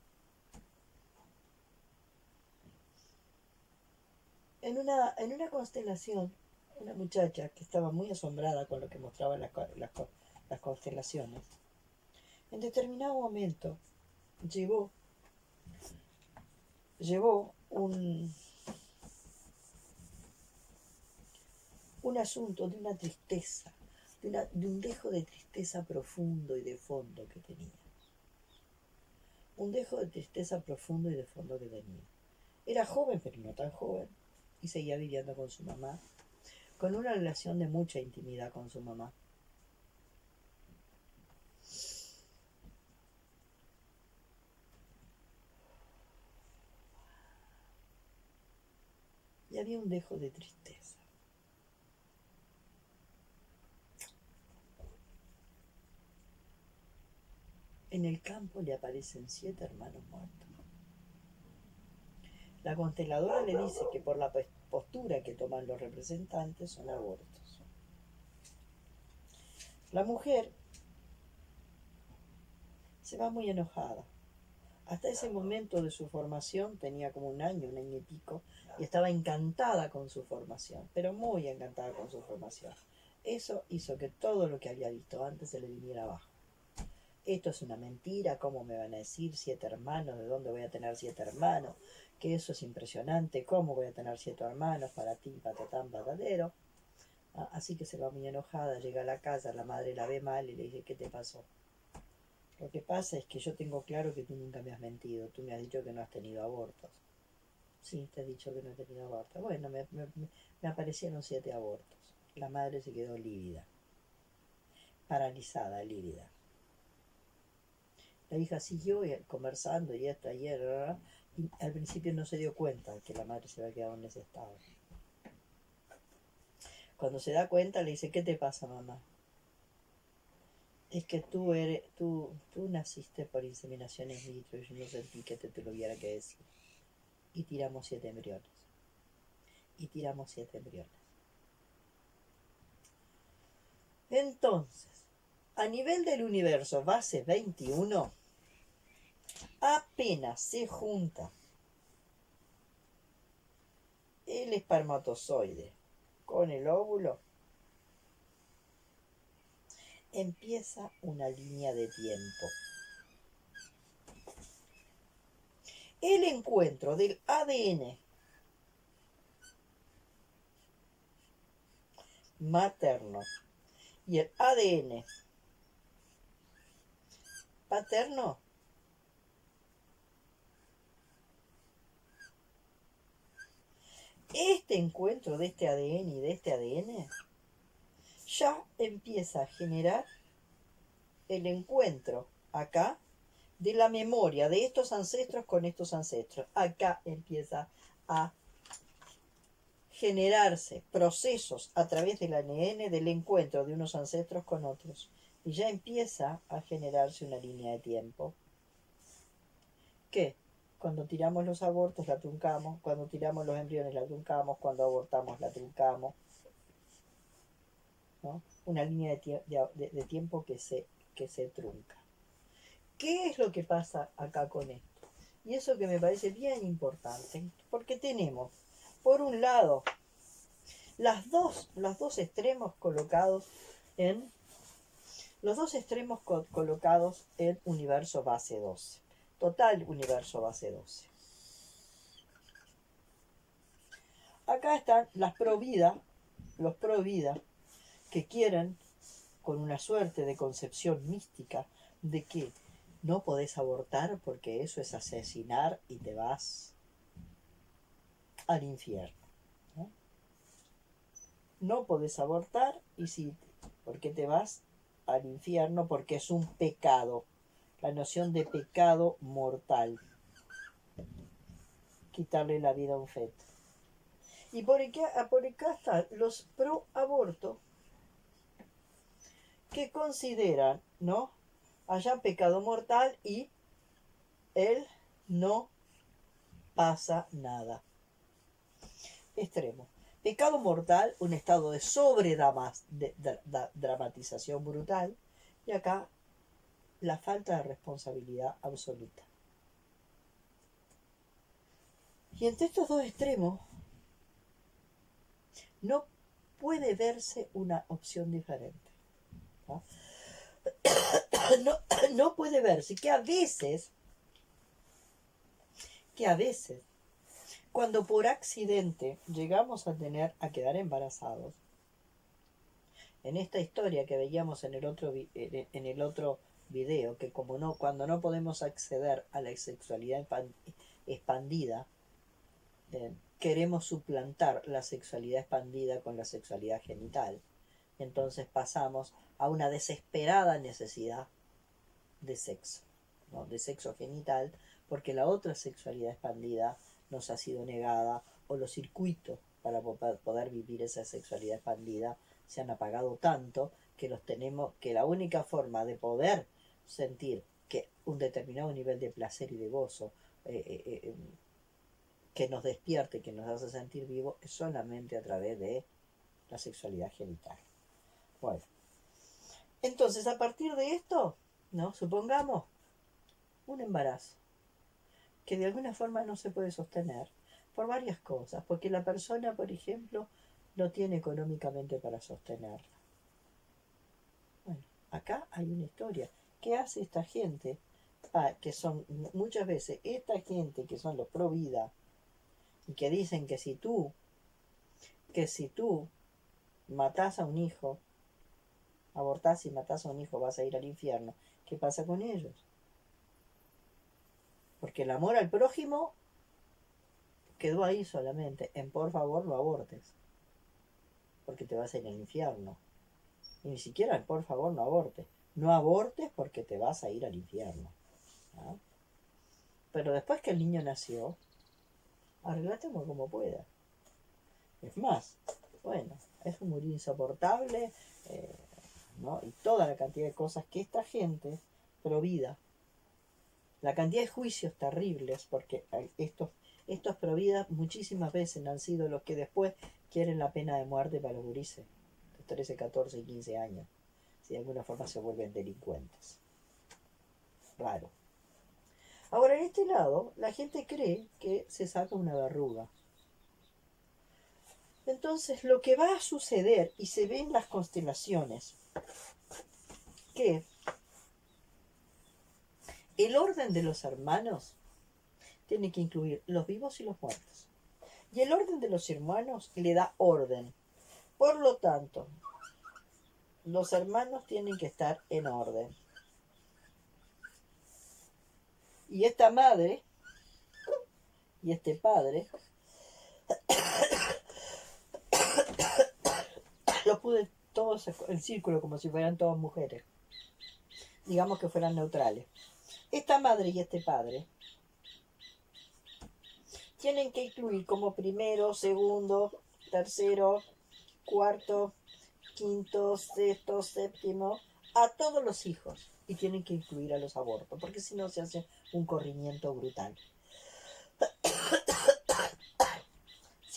En una constelación, una muchacha que estaba muy asombrada con lo que mostraban las constelaciones, en determinado momento llevó un asunto de una tristeza, de un dejo de tristeza profundo y de fondo que tenía. Un dejo de tristeza profundo y de fondo que tenía. Era joven, pero no tan joven, y seguía viviendo con su mamá, con una relación de mucha intimidad con su mamá. Y había un dejo de tristeza. En el campo le aparecen 7 hermanos muertos. La consteladora le dice que por la postura que toman los representantes son abortos. La mujer se va muy enojada. Hasta ese momento de su formación tenía como un año y pico, y estaba encantada con su formación, pero muy encantada con su formación. Eso hizo que todo lo que había visto antes se le viniera abajo. Esto es una mentira, ¿cómo me van a decir 7 hermanos? ¿De dónde voy a tener 7 hermanos? Que eso es impresionante, ¿cómo voy a tener 7 hermanos? Para ti, patatán, patadero. Así que se va muy enojada, llega a la casa, la madre la ve mal y le dice, ¿qué te pasó? Lo que pasa es que yo tengo claro que tú nunca me has mentido, tú me has dicho que no has tenido abortos. Sí, te he dicho que no he tenido abortos. Bueno, me aparecieron 7 abortos. La madre se quedó lívida, paralizada, lívida. La hija siguió conversando y al principio no se dio cuenta que la madre se había quedado en ese estado. Cuando se da cuenta le dice, ¿qué te pasa, mamá? Es que tú naciste por inseminación in vitro y yo no sentí que te tuviera que decir. Y tiramos 7 embriones. Entonces, a nivel del universo base 21, apenas se junta el espermatozoide con el óvulo, empieza una línea de tiempo. El encuentro del ADN materno y el ADN paterno este encuentro de este ADN y de este ADN ya empieza a generar el encuentro acá de la memoria de estos ancestros con estos ancestros. Acá empieza a generarse procesos a través del ADN del encuentro de unos ancestros con otros. Y ya empieza a generarse una línea de tiempo que Cuando tiramos los abortos la truncamos, cuando tiramos los embriones la truncamos, cuando abortamos la truncamos, ¿no? Una línea de tiempo que se trunca. ¿Qué es lo que pasa acá con esto? Y eso que me parece bien importante, porque tenemos, por un lado, los dos extremos colocados en universo base 12. Total universo base 12. Acá están las los pro vida, que quieren, con una suerte de concepción mística, de que no podés abortar porque eso es asesinar y te vas al infierno. No, no podés abortar y sí, porque te vas al infierno porque es un pecado. La noción de pecado mortal. Quitarle la vida a un feto. Y por acá están los pro aborto que consideran, ¿no? Haya pecado mortal y él no pasa nada. Extremo. Pecado mortal, un estado de sobredramatización brutal. Y acá la falta de responsabilidad absoluta. Y entre estos dos extremos no puede verse una opción diferente. ¿No? No puede verse que a veces, cuando por accidente llegamos a quedar embarazados, en esta historia que veíamos en el otro video, que cuando no podemos acceder a la sexualidad expandida, queremos suplantar la sexualidad expandida con la sexualidad genital. Entonces pasamos a una desesperada necesidad de sexo, ¿no? De sexo genital, porque la otra sexualidad expandida nos ha sido negada, o los circuitos para poder vivir esa sexualidad expandida se han apagado tanto que que la única forma de poder sentir que un determinado nivel de placer y de gozo que nos despierte, que nos hace sentir vivos, es solamente a través de la sexualidad genital. Bueno, entonces a partir de esto, ¿no? Supongamos un embarazo que de alguna forma no se puede sostener por varias cosas, porque la persona, por ejemplo, no tiene económicamente para sostenerla. Bueno, acá hay una historia. ¿Qué hace esta gente? Que son muchas veces esta gente que son los pro vida y que dicen que si tú matás a un hijo, abortás y matás a un hijo, vas a ir al infierno. ¿Qué pasa con ellos? Porque el amor al prójimo quedó ahí solamente, en por favor no abortes, porque te vas a ir al infierno. Y ni siquiera en por favor no abortes. No abortes porque te vas a ir al infierno. ¿No? Pero después que el niño nació, arreglátelo como pueda. Es más, bueno, es un morir insoportable, ¿no? Y toda la cantidad de cosas que esta gente provida, la cantidad de juicios terribles, porque estos providas muchísimas veces han sido los que después quieren la pena de muerte para los gurises, de 13, 14 y 15 años, si de alguna forma se vuelven delincuentes. Raro. Ahora, en este lado, la gente cree que se saca una verruga. Entonces, lo que va a suceder, y se ve en las constelaciones, que el orden de los hermanos tiene que incluir los vivos y los muertos. Y el orden de los hermanos le da orden. Por lo tanto, los hermanos tienen que estar en orden. Y esta madre y este padre los pude todos en círculo como si fueran todas mujeres. Digamos que fueran neutrales. Esta madre y este padre tienen que incluir como primero, segundo, tercero, cuarto, quinto, sexto, séptimo, a todos los hijos. Y tienen que incluir a los abortos, porque si no se hace un corrimiento brutal.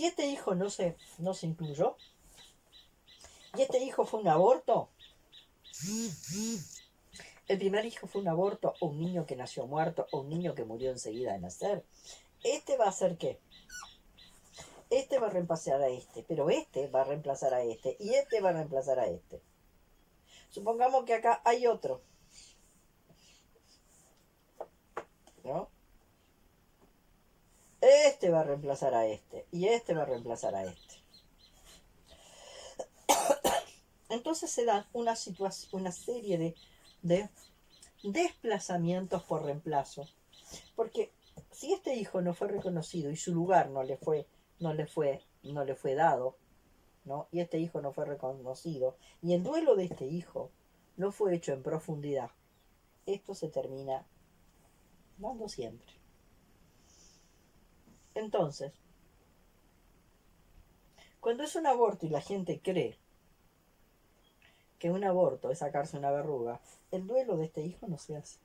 si este hijo no se incluyó, y este hijo fue un aborto, el primer hijo fue un aborto, o un niño que nació muerto, o un niño que murió enseguida de nacer, este va a ser ¿qué? Este va a reemplazar a este, pero este va a reemplazar a este, y este va a reemplazar a este. Supongamos que acá hay otro, ¿no? Este va a reemplazar a este, y este va a reemplazar a este. Entonces se dan una serie de desplazamientos por reemplazo. Porque si este hijo no fue reconocido y su lugar no le fue dado, ¿no? Y este hijo no fue reconocido, y el duelo de este hijo no fue hecho en profundidad, esto se termina dando siempre. Entonces, cuando es un aborto y la gente cree que un aborto es sacarse una verruga, el duelo de este hijo no se hace.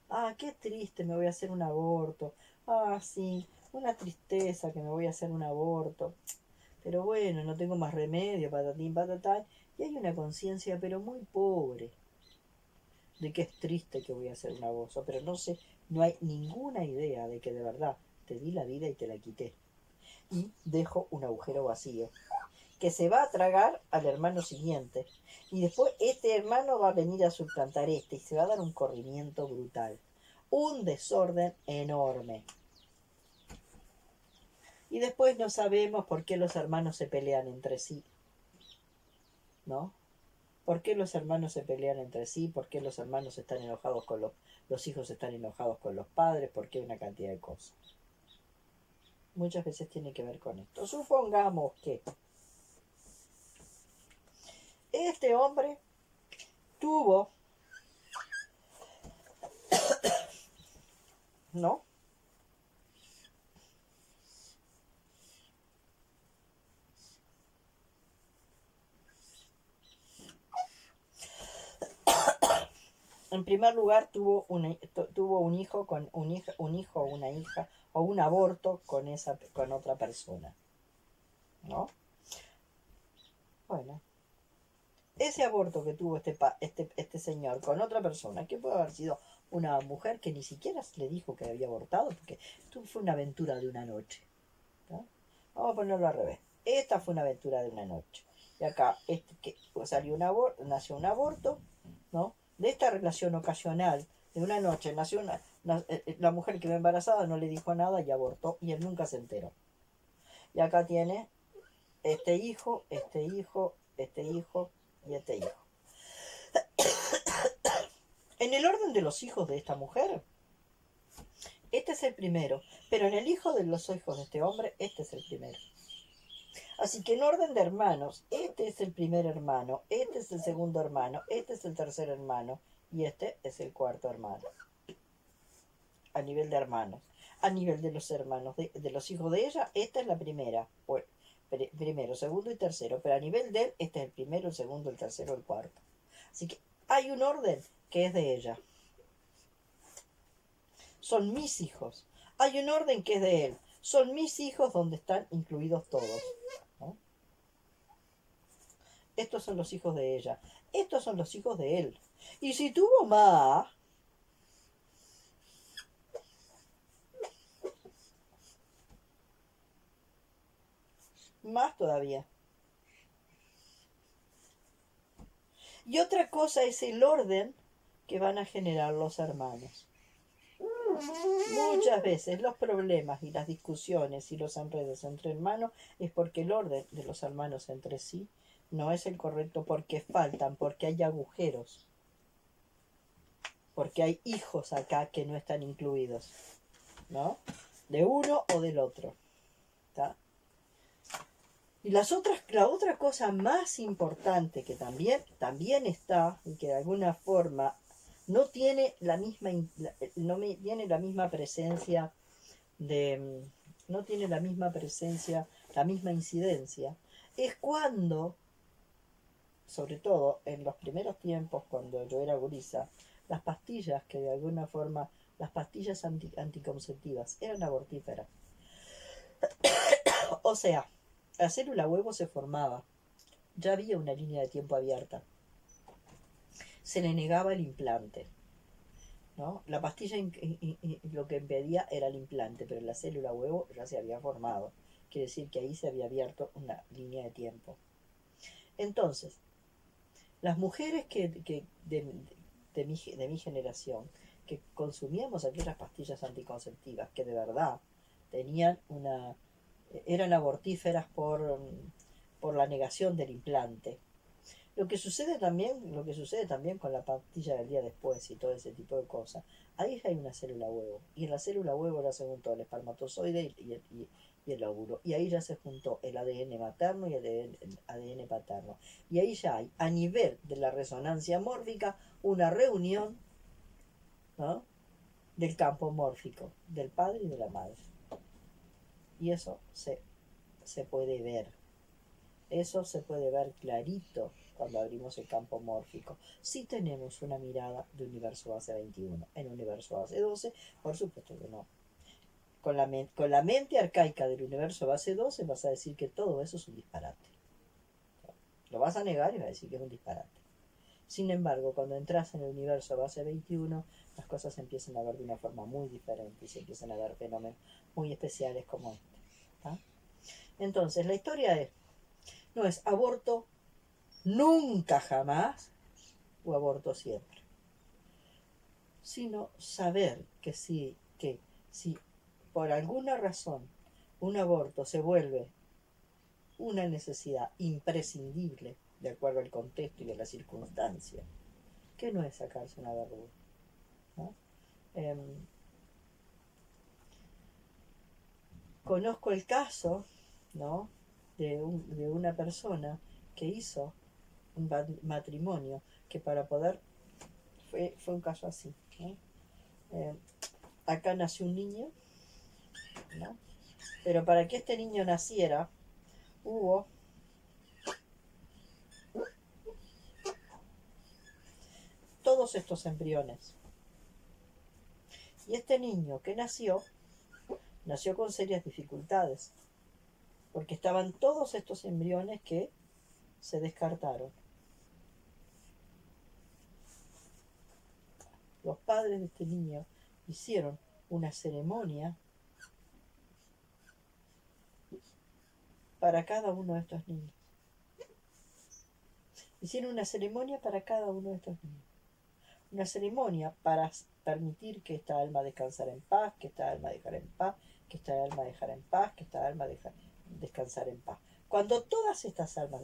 Ah, qué triste, me voy a hacer un aborto. Ah, sí, una tristeza que me voy a hacer un aborto. Pero bueno, no tengo más remedio, patatín, patatán. Y hay una conciencia, pero muy pobre, de que es triste que voy a hacer un aborto. Pero no sé, no hay ninguna idea de que de verdad te di la vida y te la quité. Y dejo un agujero vacío, que se va a tragar al hermano siguiente. Y después este hermano va a venir a suplantar este y se va a dar un corrimiento brutal. Un desorden enorme. Y después no sabemos por qué los hermanos se pelean entre sí, ¿no? ¿Por qué los hermanos se pelean entre sí? ¿Por qué los hermanos están enojados con los hijos están enojados con los padres? ¿Por qué una cantidad de cosas? Muchas veces tiene que ver con esto. Supongamos que este hombre tuvo, ¿no? En primer lugar tuvo un hijo con un hijo o una hija o un aborto con otra persona, ¿no? Bueno, ese aborto que tuvo este señor con otra persona, que puede haber sido una mujer que ni siquiera le dijo que había abortado, porque esto fue una aventura de una noche, ¿no? Vamos a ponerlo al revés. Esta fue una aventura de una noche. Y acá nació un aborto, ¿no? De esta relación ocasional de una noche nació la mujer quedó embarazada, no le dijo nada y abortó, y él nunca se enteró. Y acá tiene este hijo, este hijo, este hijo y este hijo. En el orden de los hijos de esta mujer, este es el primero, pero en el hijo de los hijos de este hombre, este es el primero. Así que en orden de hermanos, este es el primer hermano, este es el segundo hermano, este es el tercer hermano y este es el cuarto hermano. A nivel de hermanos. A nivel de los hermanos, de los hijos de ella, esta es la primera. Primero, segundo y tercero. Pero a nivel de él, este es el primero, el segundo, el tercero, el cuarto. Así que hay un orden que es de ella. Son mis hijos. Hay un orden que es de él. Son mis hijos donde están incluidos todos, ¿no? Estos son los hijos de ella. Estos son los hijos de él. Y si tuvo más todavía. Y otra cosa es el orden que van a generar los hermanos. Muchas veces los problemas y las discusiones y los enredos entre hermanos es porque el orden de los hermanos entre sí no es el correcto, porque faltan, porque hay agujeros, porque hay hijos acá que no están incluidos, ¿no? De uno o del otro, ¿está? Y la otra cosa más importante que también está y que de alguna forma no tiene la misma tiene la misma presencia no tiene la misma presencia, la misma incidencia, es cuando, sobre todo en los primeros tiempos, cuando yo era gurisa, las pastillas que de alguna forma, las pastillas anticonceptivas eran abortíferas. O sea, la célula huevo se formaba, ya había una línea de tiempo abierta, se le negaba el implante, ¿no? La pastilla lo que impedía era el implante, pero la célula huevo ya se había formado. Quiere decir que ahí se había abierto una línea de tiempo. Entonces, las mujeres de mi generación, que consumíamos aquellas pastillas anticonceptivas, que de verdad tenían eran abortíferas por la negación del implante. Lo que sucede también con la pastilla del día después y todo ese tipo de cosas, ahí hay una célula huevo. Y en la célula huevo ya se juntó el espermatozoide y el óvulo. Y ahí ya se juntó el ADN materno y el ADN paterno. Y ahí ya hay, a nivel de la resonancia mórfica, una reunión, ¿no?, del campo mórfico, del padre y de la madre. Y eso se puede ver. Eso se puede ver clarito cuando abrimos el campo mórfico. Si tenemos una mirada de universo base 21, en universo base 12, por supuesto que no. Con la mente arcaica del universo base 12 vas a decir que todo eso es un disparate. Lo vas a negar y vas a decir que es un disparate. Sin embargo, cuando entras en el universo base 21, las cosas se empiezan a ver de una forma muy diferente y se empiezan a ver fenómenos muy especiales como este. ¿Tá? Entonces, la historia no es aborto nunca jamás o aborto siempre, sino saber que si por alguna razón un aborto se vuelve una necesidad imprescindible de acuerdo al contexto y a la circunstancia, que no es sacarse una verruga, ¿no? Conozco el caso, ¿no?, de una persona que hizo un matrimonio que para poder fue un caso así, ¿no? Acá nació un niño, ¿no?, pero para que este niño naciera hubo todos estos embriones, y este niño que nació con serias dificultades porque estaban todos estos embriones que se descartaron. Los padres de este niño hicieron una ceremonia para cada uno de estos niños. Hicieron una ceremonia para cada uno de estos niños. Una ceremonia para permitir que esta alma descansara en paz, que esta alma dejara en paz, que esta alma dejara en paz, que esta alma descansara en paz. Cuando todas estas almas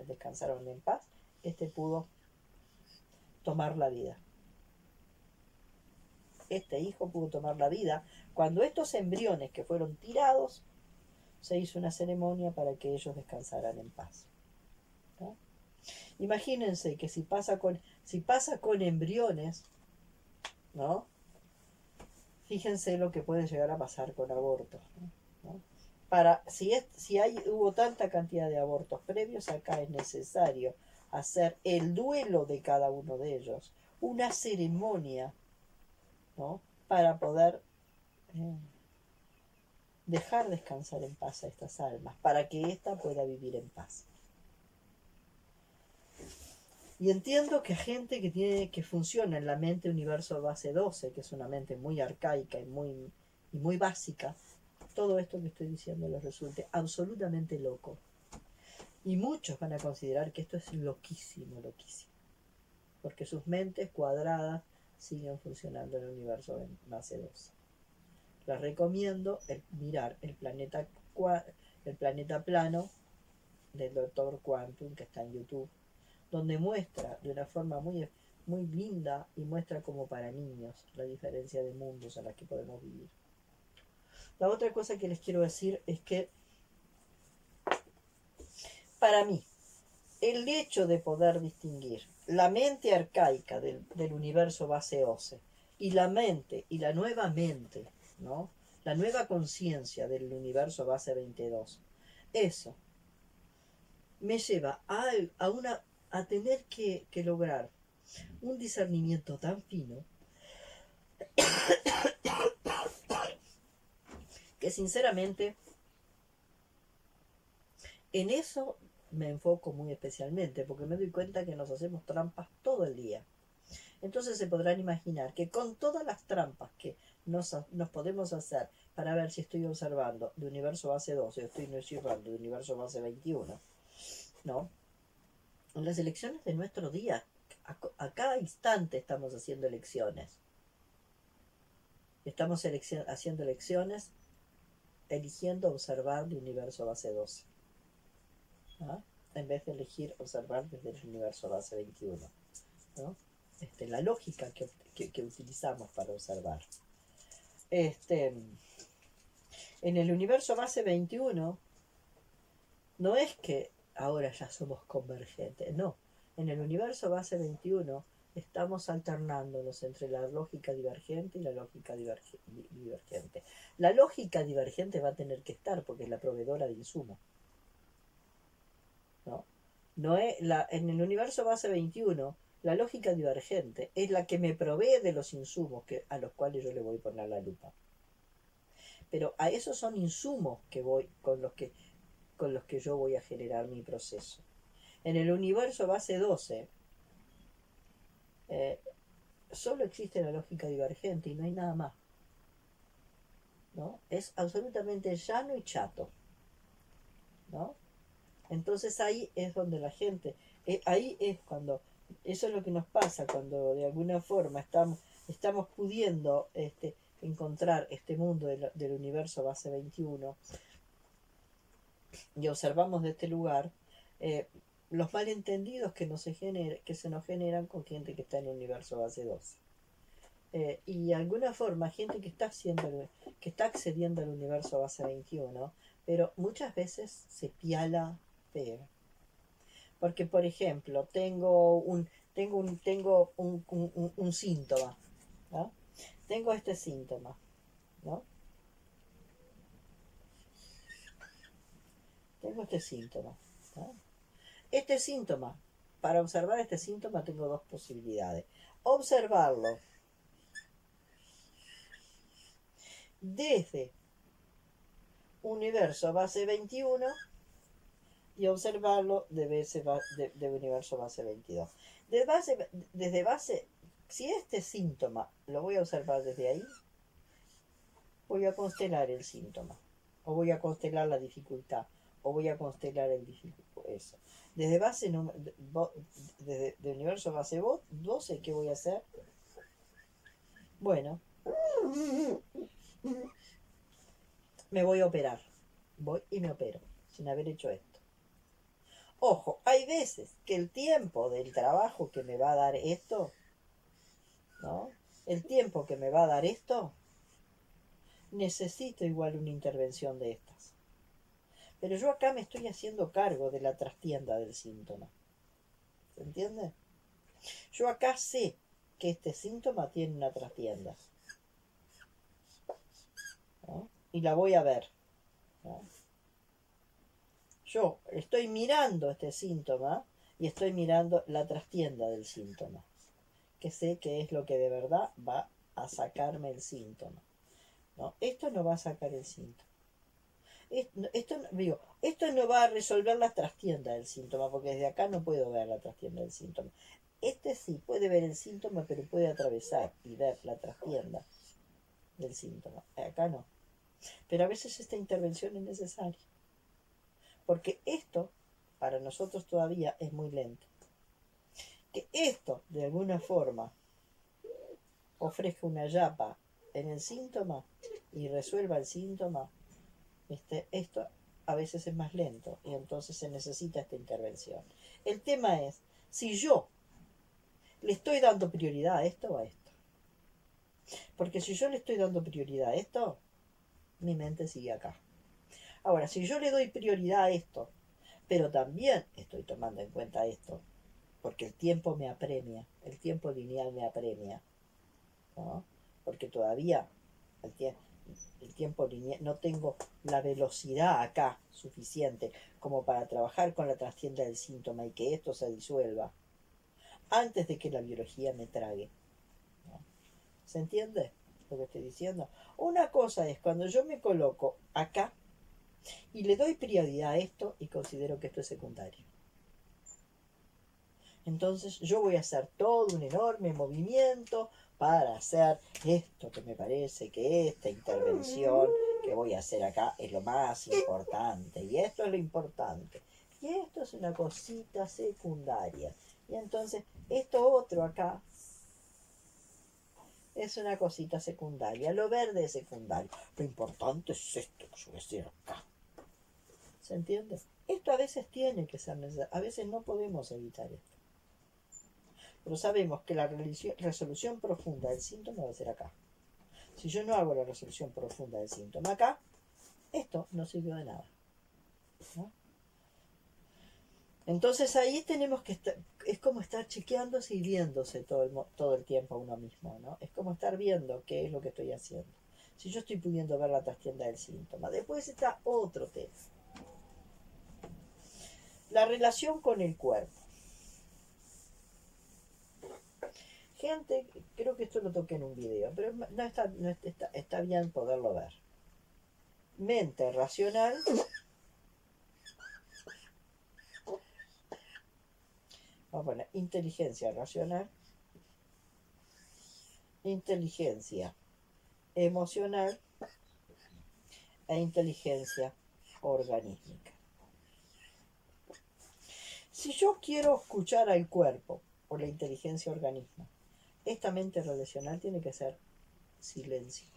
descansaron en paz, este pudo tomar la vida. Este hijo pudo tomar la vida. Cuando estos embriones que fueron tirados, se hizo una ceremonia para que ellos descansaran en paz, ¿no? Imagínense que si pasa con embriones, ¿no?, fíjense lo que puede llegar a pasar con abortos, ¿no? Hubo tanta cantidad de abortos previos, acá es necesario hacer el duelo de cada uno de ellos, una ceremonia, ¿no?, para poder dejar descansar en paz a estas almas, para que ésta pueda vivir en paz. Y entiendo que gente que funciona en la mente universo base 12, que es una mente muy arcaica y muy básica, todo esto que estoy diciendo les resulte absolutamente loco. Y muchos van a considerar que esto es loquísimo, porque sus mentes cuadradas siguen funcionando en el universo base 12. Les recomiendo mirar el planeta plano del Dr. Quantum, que está en YouTube, donde muestra de una forma muy, muy linda y muestra como para niños la diferencia de mundos en la que podemos vivir. La otra cosa que les quiero decir es que para mí el hecho de poder distinguir la mente arcaica del universo base 12 y la nueva mente, ¿no?, la nueva conciencia del universo base 22, eso me lleva a tener que lograr un discernimiento tan fino que sinceramente En eso me enfoco muy especialmente, porque me doy cuenta que nos hacemos trampas todo el día. Entonces se podrán imaginar que con todas las trampas que nos podemos hacer para ver si estoy observando de universo base 12 o estoy observando de universo base 21, ¿no? En las elecciones de nuestro día, a cada instante estamos haciendo elecciones. Estamos haciendo elecciones, eligiendo observar de universo base 12, ¿no? En vez de elegir observar desde el universo base 21, ¿no? La lógica que utilizamos para observar. En el universo base 21, no es que ahora ya somos convergentes, no. En el universo base 21 estamos alternándonos entre la lógica divergente y la lógica divergente. La lógica divergente va a tener que estar porque es la proveedora de insumos, ¿no? No es en el universo base 21, la lógica divergente es la que me provee de los insumos a los cuales yo le voy a poner la lupa. Pero a esos son insumos con los que yo voy a generar mi proceso. En el universo base 12, solo existe la lógica divergente y no hay nada más, ¿no? Es absolutamente llano y chato, ¿no? Entonces ahí es donde la gente, ahí es cuando, eso es lo que nos pasa cuando de alguna forma estamos pudiendo encontrar este mundo del universo base 21 y observamos de este lugar los malentendidos que se nos generan con gente que está en el universo base 12. Y de alguna forma gente que está accediendo al universo base 21, pero muchas veces se piala feo. Porque, por ejemplo, tengo un síntoma, ¿no? Tengo este síntoma, ¿no? Tengo este síntoma, ¿no? Este síntoma, para observar este síntoma tengo dos posibilidades. Observarlo desde universo base 21 y observarlo de universo base 22. Desde base, si este síntoma lo voy a observar desde ahí, voy a constelar el síntoma, o voy a constelar la dificultad, o voy a constelar eso. Desde base desde de universo base 12, ¿qué voy a hacer? Bueno, me voy a operar. Voy y me opero, sin haber hecho esto. Ojo, hay veces que el tiempo del trabajo que me va a dar esto, ¿no? El tiempo que me va a dar esto, necesito igual una intervención de estas. Pero yo acá me estoy haciendo cargo de la trastienda del síntoma. ¿Se entiende? Yo acá sé que este síntoma tiene una trastienda, ¿no? Y la voy a ver, ¿no? Yo estoy mirando este síntoma y estoy mirando la trastienda del síntoma, que sé que es lo que de verdad va a sacarme el síntoma, ¿no? Esto no va a sacar el síntoma. Esto no va a resolver la trastienda del síntoma, porque desde acá no puedo ver la trastienda del síntoma. Este sí puede ver el síntoma, pero puede atravesar y ver la trastienda del síntoma. Acá no. Pero a veces esta intervención es necesaria, porque esto para nosotros todavía es muy lento. Que esto, de alguna forma, ofrezca una yapa en el síntoma y resuelva el síntoma, esto a veces es más lento y entonces se necesita esta intervención. El tema es si yo le estoy dando prioridad a esto o a esto. Porque si yo le estoy dando prioridad a esto, mi mente sigue acá. Ahora, si yo le doy prioridad a esto, pero también estoy tomando en cuenta esto, porque el tiempo me apremia, el tiempo lineal me apremia, ¿no? Porque todavía el tiempo lineal, no tengo la velocidad acá suficiente como para trabajar con la trastienda del síntoma y que esto se disuelva antes de que la biología me trague, ¿no? ¿Se entiende lo que estoy diciendo? Una cosa es cuando yo me coloco acá Y le doy prioridad a esto y considero que esto es secundario. Entonces yo voy a hacer todo un enorme movimiento para hacer esto que me parece que esta intervención que voy a hacer acá es lo más importante. Y esto es lo importante. Y esto es una cosita secundaria. Y entonces esto otro acá es una cosita secundaria. Lo verde es secundario. Lo importante es esto que yo voy a hacer acá. ¿Se entiende? Esto a veces tiene que ser necesario. A veces no podemos evitar esto. Pero sabemos que la resolución profunda del síntoma va a ser acá. Si yo no hago la resolución profunda del síntoma acá, esto no sirvió de nada, ¿no? Entonces ahí tenemos que estar, es como estar chequeándose y viéndose todo el tiempo a uno mismo, ¿no? Es como estar viendo qué es lo que estoy haciendo. Si yo estoy pudiendo ver la trastienda del síntoma. Después está otro tema. La relación con el cuerpo. Gente, creo que esto lo toqué en un video, pero está bien poderlo ver. Mente racional vamos a poner inteligencia racional, inteligencia emocional e inteligencia organística. Si yo quiero escuchar al cuerpo por la inteligencia orgánica, esta mente relacional tiene que ser silencio.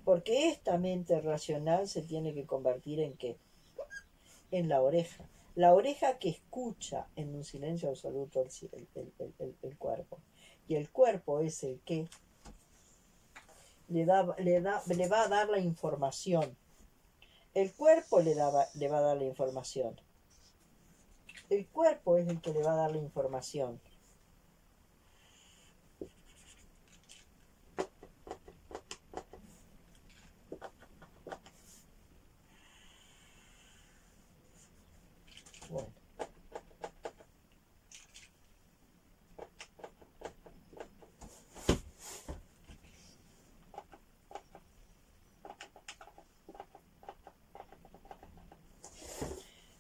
Porque esta mente racional se tiene que convertir en ¿qué? En la oreja. La oreja que escucha en un silencio absoluto el cuerpo. Y el cuerpo es el que le va a dar la información. El cuerpo le va a dar la información. El cuerpo es el que le va a dar la información. Bueno.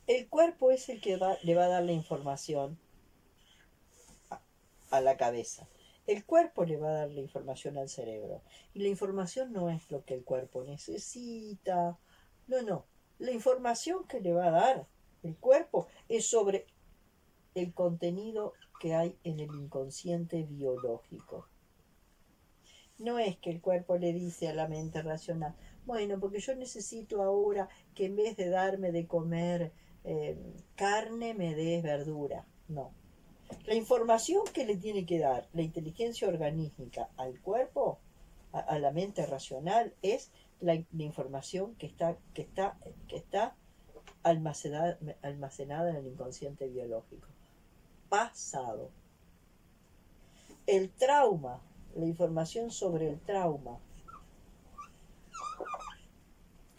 El cuerpo es el que le va a dar la información a la cabeza. El cuerpo le va a dar la información al cerebro. Y la información no es lo que el cuerpo necesita. No. La información que le va a dar el cuerpo es sobre el contenido que hay en el inconsciente biológico. No es que el cuerpo le dice a la mente racional, bueno, porque yo necesito ahora que en vez de darme de comer carne, me des verdura. No. La información que le tiene que dar la inteligencia organística al cuerpo, a la mente racional, es la información que está almacenada en el inconsciente biológico. Pasado. El trauma, la información sobre el trauma.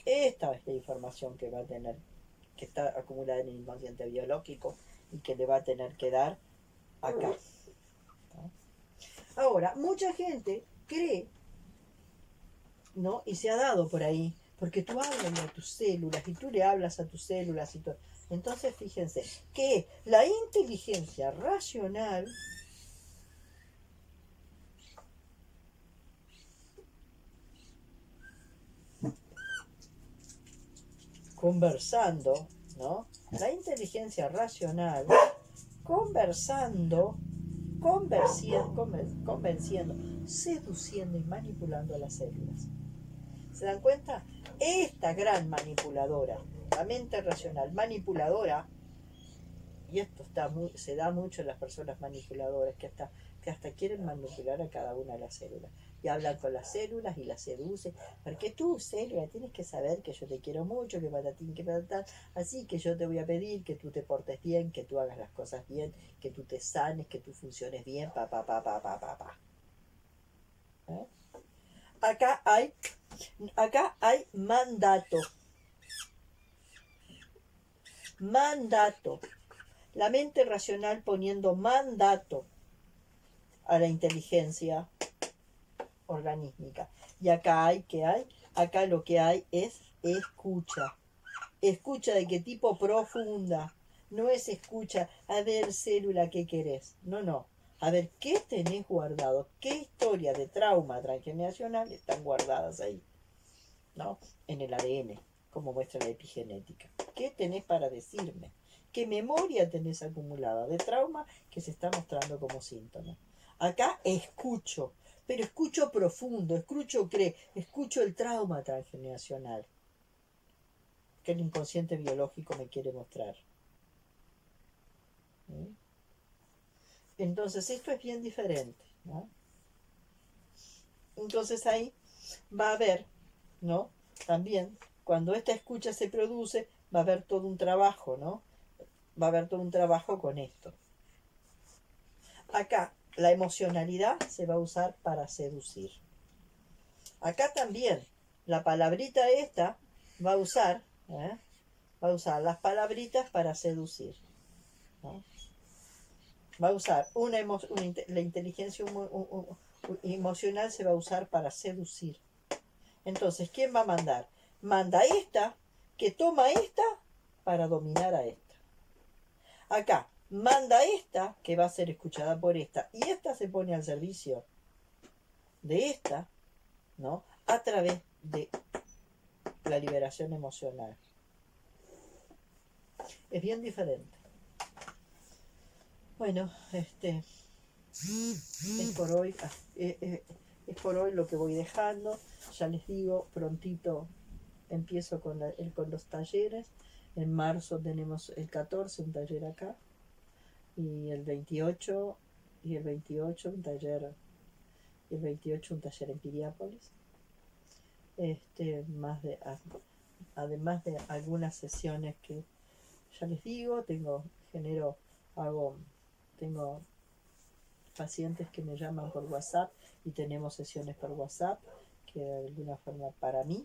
Esta es la información que va a tener, que está acumulada en el inconsciente biológico y que le va a tener que dar acá. ¿No? Ahora, mucha gente cree, ¿no? Y se ha dado por ahí, porque tú hablas a tus células y tú le hablas a tus células y todo. Entonces, fíjense que la inteligencia racional conversando, ¿no? La inteligencia racional convenciendo, seduciendo y manipulando a las células. ¿Se dan cuenta? Esta gran manipuladora, la mente racional manipuladora, y esto se da mucho en las personas manipuladoras que hasta quieren manipular a cada una de las células. Y hablan con las células y las seducen. Porque tú, célula, tienes que saber que yo te quiero mucho, que patatín, que patatán. Así que yo te voy a pedir que tú te portes bien, que tú hagas las cosas bien, que tú te sanes, que tú funciones bien, ¿Eh? Acá hay mandato. Mandato. La mente racional poniendo mandato a la inteligencia organística. Y acá hay, ¿qué hay? Acá lo que hay es escucha. Escucha de qué tipo profunda. No es escucha, a ver, célula, ¿qué querés? No, no. A ver, ¿qué tenés guardado? ¿Qué historia de trauma transgeneracional están guardadas ahí? ¿No? En el ADN, como muestra la epigenética. ¿Qué tenés para decirme? ¿Qué memoria tenés acumulada de trauma que se está mostrando como síntoma? Acá escucho, pero escucho profundo, escucho el trauma transgeneracional que el inconsciente biológico me quiere mostrar. ¿Sí? Entonces esto es bien diferente, ¿no? Entonces ahí va a haber, ¿no? También, cuando esta escucha se produce, va a haber todo un trabajo, ¿no? Va a haber todo un trabajo con esto. Acá, la emocionalidad se va a usar para seducir. Acá también, la palabrita esta va a usar, ¿eh? Va a usar las palabritas para seducir, ¿no? Va a usar la inteligencia emocional se va a usar para seducir. Entonces, ¿quién va a mandar? Manda esta, que toma esta para dominar a esta. Acá, manda esta, que va a ser escuchada por esta, y esta se pone al servicio de esta, ¿no? A través de la liberación emocional. Es bien diferente. Bueno, es por hoy, es por hoy lo que voy dejando. Ya les digo, prontito empiezo con los talleres. En marzo tenemos el 14 un taller acá, y el 28 un taller, y el 28 un taller en Piriápolis. Además de algunas sesiones que ya les digo, tengo pacientes que me llaman por WhatsApp y tenemos sesiones por WhatsApp que de alguna forma para mí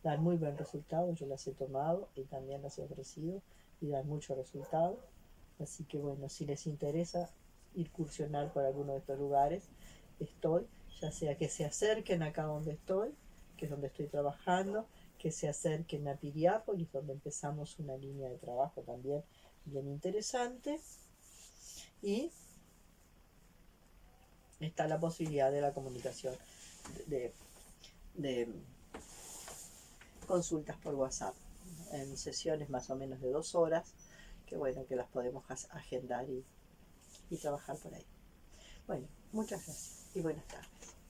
dan muy buen resultado. Yo las he tomado y también las he ofrecido y dan mucho resultado. Así que bueno, si les interesa incursionar por alguno de estos lugares, estoy, ya sea que se acerquen acá donde estoy, que es donde estoy trabajando, que se acerquen a Piriápolis, donde empezamos una línea de trabajo también bien interesante, y está la posibilidad de la comunicación de, de consultas por WhatsApp en sesiones más o menos de 2 horas, que bueno, que las podemos agendar y trabajar por ahí. Bueno, muchas gracias y buenas tardes.